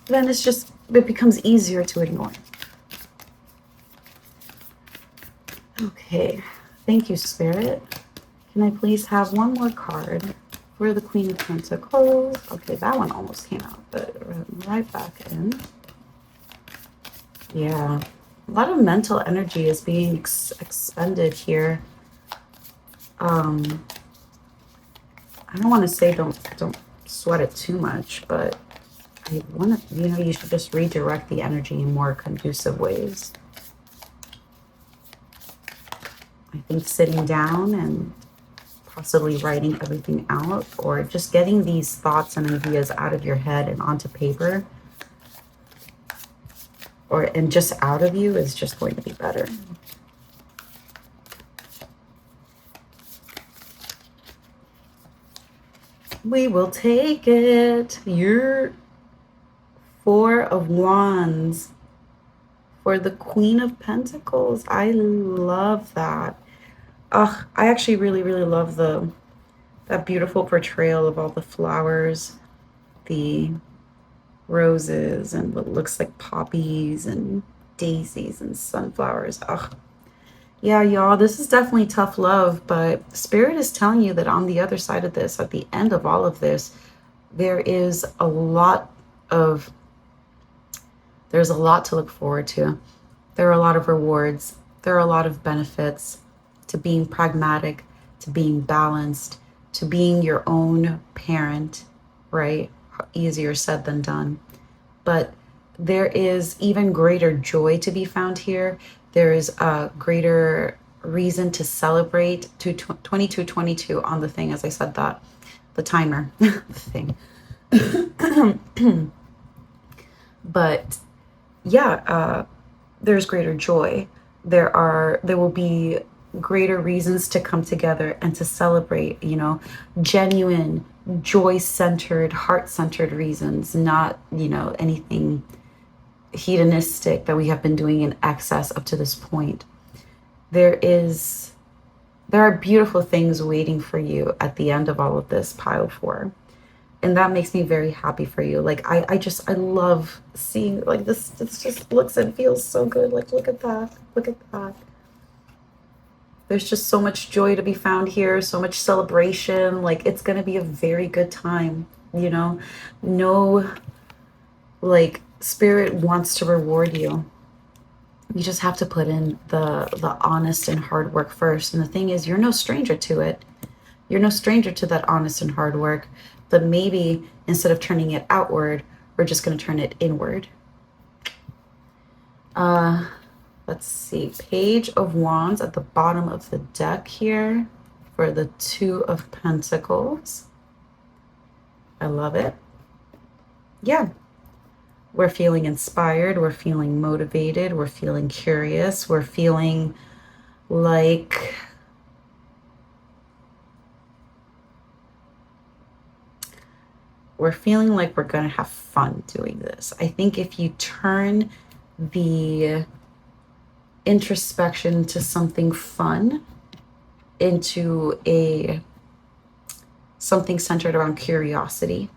[SPEAKER 1] then it becomes easier to ignore. Okay, thank you, Spirit. Can I please have one more card for the Queen of Pentacles? Okay, that one almost came out, but right back in. Yeah, a lot of mental energy is being expended here. I don't want to say don't sweat it too much, but I want to, you should just redirect the energy in more conducive ways. I think sitting down and possibly writing everything out, or just getting these thoughts and ideas out of your head and onto paper, and just out of you, is just going to be better. We will take it. Your 4 of Wands for the Queen of Pentacles. I love that. I actually really, really love that beautiful portrayal of all the flowers, the roses and what looks like poppies and daisies and sunflowers. Yeah, y'all, this is definitely tough love, but Spirit is telling you that on the other side of this, at the end of all of this, there's a lot to look forward to. There are a lot of rewards. There are a lot of benefits to being pragmatic, to being balanced, to being your own parent, right? Easier said than done. But there is even greater joy to be found here. There is a greater reason to celebrate. 2222 on the thing, as I said that. The timer. The thing. But yeah, there's greater joy. There will be greater reasons to come together and to celebrate, you know, genuine, joy-centered, heart-centered reasons, not, you know, anything hedonistic that we have been doing in excess up to this point. There are beautiful things waiting for you at the end of all of this, pile 4. And that makes me very happy for you. Like, I love seeing, like, this just looks and feels so good. Like, look at that. Look at that. There's just so much joy to be found here, so much celebration. Like, it's going to be a very good time, you know? No, like, spirit wants to reward you. You just have to put in the honest and hard work first. And the thing is, you're no stranger to it. You're no stranger to that honest and hard work. But maybe instead of turning it outward, we're just going to turn it inward. Let's see. Page of Wands at the bottom of the deck here for the 2 of Pentacles. I love it. Yeah. We're feeling inspired. We're feeling motivated. We're feeling curious. We're feeling like we're going to have fun doing this. I think if you turn the introspection to something fun, into something centered around curiosity,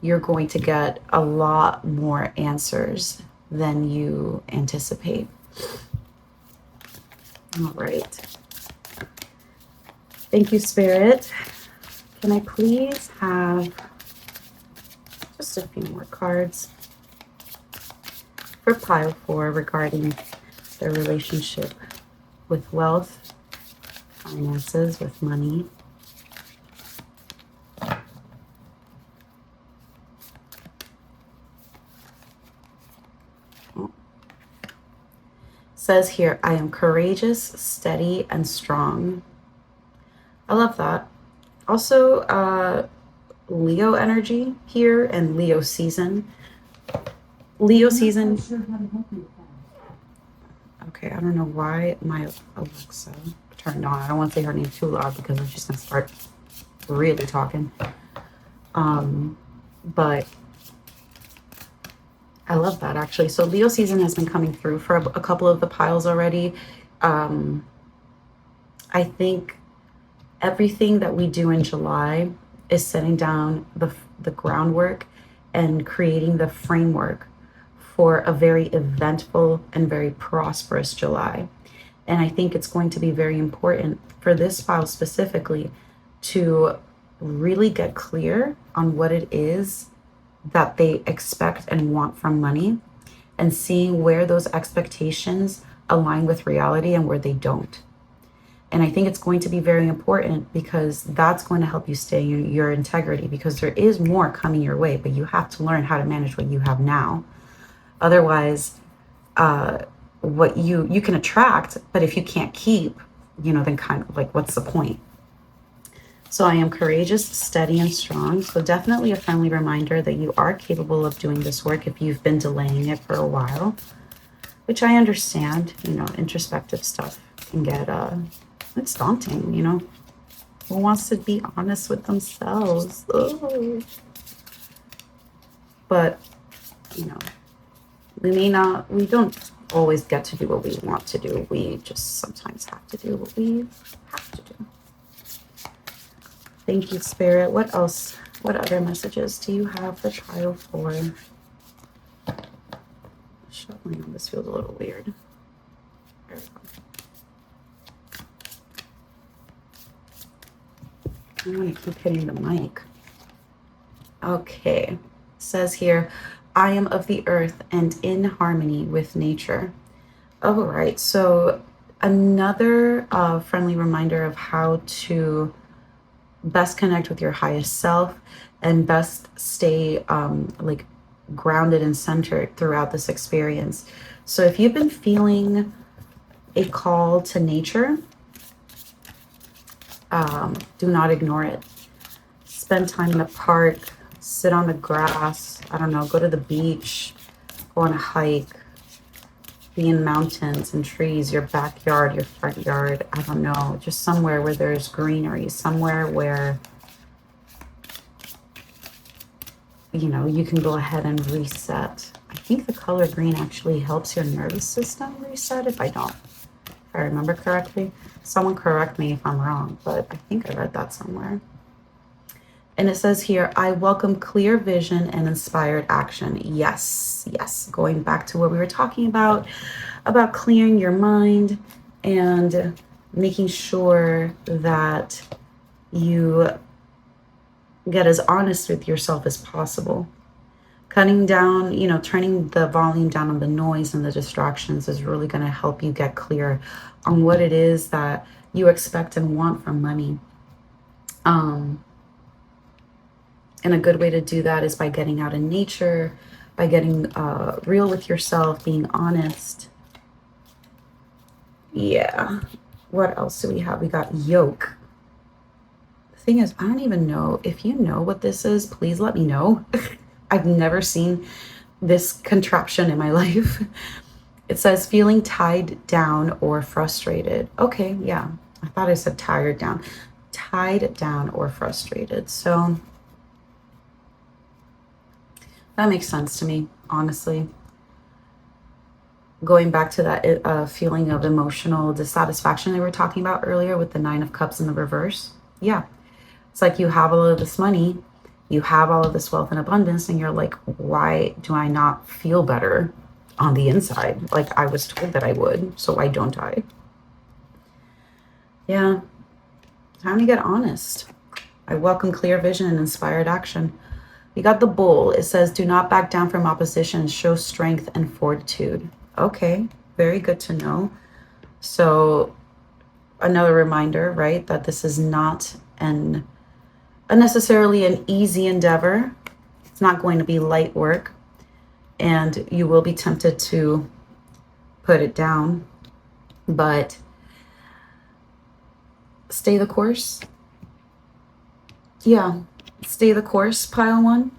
[SPEAKER 1] you're going to get a lot more answers than you anticipate. All right. Thank you, Spirit. Can I please have just a few more cards for pile 4 regarding their relationship with wealth, finances, with money? Says here, I am courageous, steady, and strong. I love that. Also, Leo energy here and Leo season. Leo season. Okay, I don't know why my Alexa turned on. I don't want to say her name too loud because she's going to start really talking. But I love that, actually. So Leo season has been coming through for a couple of the piles already. I think everything that we do in July is setting down the groundwork and creating the framework for a very eventful and very prosperous July. And I think it's going to be very important for this file specifically to really get clear on what it is that they expect and want from money, and seeing where those expectations align with reality and where they don't. And I think it's going to be very important because that's going to help you stay in your integrity, because there is more coming your way, but you have to learn how to manage what you have now. Otherwise, what you can attract, but if you can't keep, you know, then kind of like, what's the point? So I am courageous, steady, and strong. So definitely a friendly reminder that you are capable of doing this work if you've been delaying it for a while, which I understand. You know, introspective stuff can get, it's daunting, you know. Who wants to be honest with themselves? Ugh. But, you know, we don't always get to do what we want to do. We just sometimes have to do what we have to do. Thank you, Spirit. What else? What other messages do you have for pile 4? Shuffling on this feels a little weird. There we go. I want to keep hitting the mic. Okay. It says here, I am of the earth and in harmony with nature. All right. So another friendly reminder of how to best connect with your highest self and best stay like grounded and centered throughout this experience. So if you've been feeling a call to nature, do not ignore it. Spend time in the park, sit on the grass, I don't know, go to the beach, go on a hike, Be in mountains and trees, your backyard, your front yard, I don't know, just somewhere where there's greenery, somewhere where, you know, you can go ahead and reset. I think the color green actually helps your nervous system reset, if I remember correctly. Someone correct me if I'm wrong, but I think I read that somewhere. And it says here, I welcome clear vision and inspired action. Yes, yes. Going back to what we were talking about clearing your mind and making sure that you get as honest with yourself as possible. Cutting down, you know, turning the volume down on the noise and the distractions is really going to help you get clear on what it is that you expect and want from money. And a good way to do that is by getting out in nature, by getting real with yourself, being honest. Yeah. What else do we have? We got yoke. The thing is, I don't even know. If you know what this is, please let me know. I've never seen this contraption in my life. It says feeling tied down or frustrated. Okay, yeah. I thought I said tired down. Tied down or frustrated. So that makes sense to me, honestly. Going back to that feeling of emotional dissatisfaction they were talking about earlier with the 9 of Cups in the reverse. Yeah. It's like you have all of this money, you have all of this wealth and abundance, and you're like, why do I not feel better on the inside? Like I was told that I would, so why don't I? Yeah. Time to get honest. I welcome clear vision and inspired action. You got the Bull. It says, do not back down from opposition. Show strength and fortitude. Okay, very good to know. So another reminder, right, that this is not necessarily an easy endeavor. It's not going to be light work. And you will be tempted to put it down. But stay the course. Yeah. Stay the course, pile 1.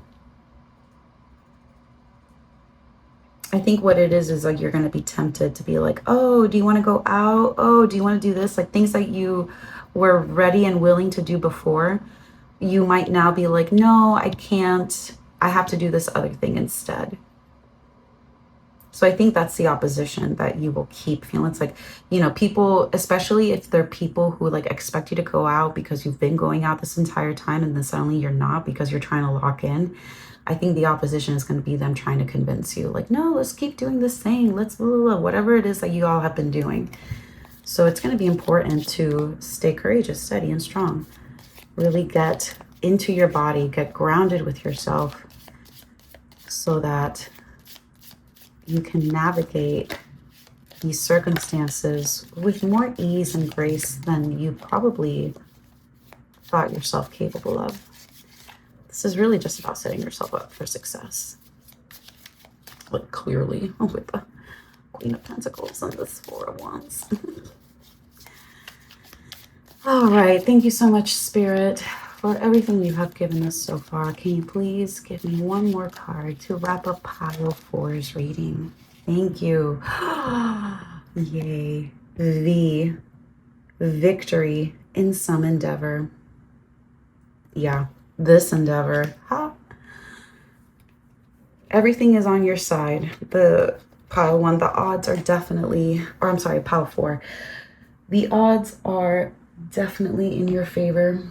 [SPEAKER 1] I think what it is like you're going to be tempted to be like, oh, do you want to go out? Oh, do you want to do this? Like things that you were ready and willing to do before, you might now be like, no, I can't. I have to do this other thing instead. So I think that's the opposition that you will keep feeling. It's like, you know, people, especially if they're people who like expect you to go out because you've been going out this entire time and then suddenly you're not because you're trying to lock in. I think the opposition is going to be them trying to convince you like, no, let's keep doing this thing. Let's blah, blah, blah, whatever it is that you all have been doing. So it's going to be important to stay courageous, steady, and strong. Really get into your body, get grounded with yourself so that you can navigate these circumstances with more ease and grace than you probably thought yourself capable of. This is really just about setting yourself up for success. Like clearly with the Queen of Pentacles and this 4 of Wands. All right, thank you so much, Spirit, for everything you have given us so far. Can you please give me one more card to wrap up pile 4's reading? Thank you. Yay. The victory in some endeavor. Yeah, this endeavor. Everything is on your side. The pile 1, the odds are definitely, or I'm sorry, pile 4. The odds are definitely in your favor.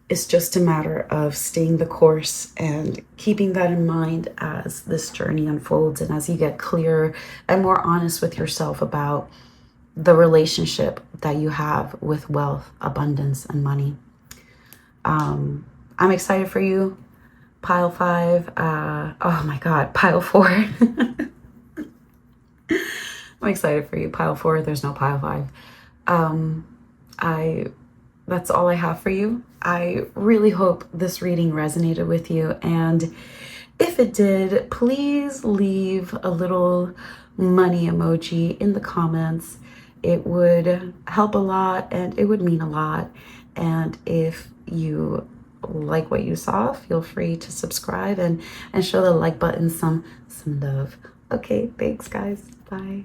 [SPEAKER 1] It's just a matter of staying the course and keeping that in mind as this journey unfolds and as you get clearer and more honest with yourself about the relationship that you have with wealth, abundance, and money. I'm excited for you, pile 5. Oh my God, pile 4. I'm excited for you, pile 4. There's no pile 5. That's all I have for you. I really hope this reading resonated with you. And if it did, please leave a little money emoji in the comments. It would help a lot and it would mean a lot. And if you like what you saw, feel free to subscribe and show the like button some love. Okay, thanks guys. Bye.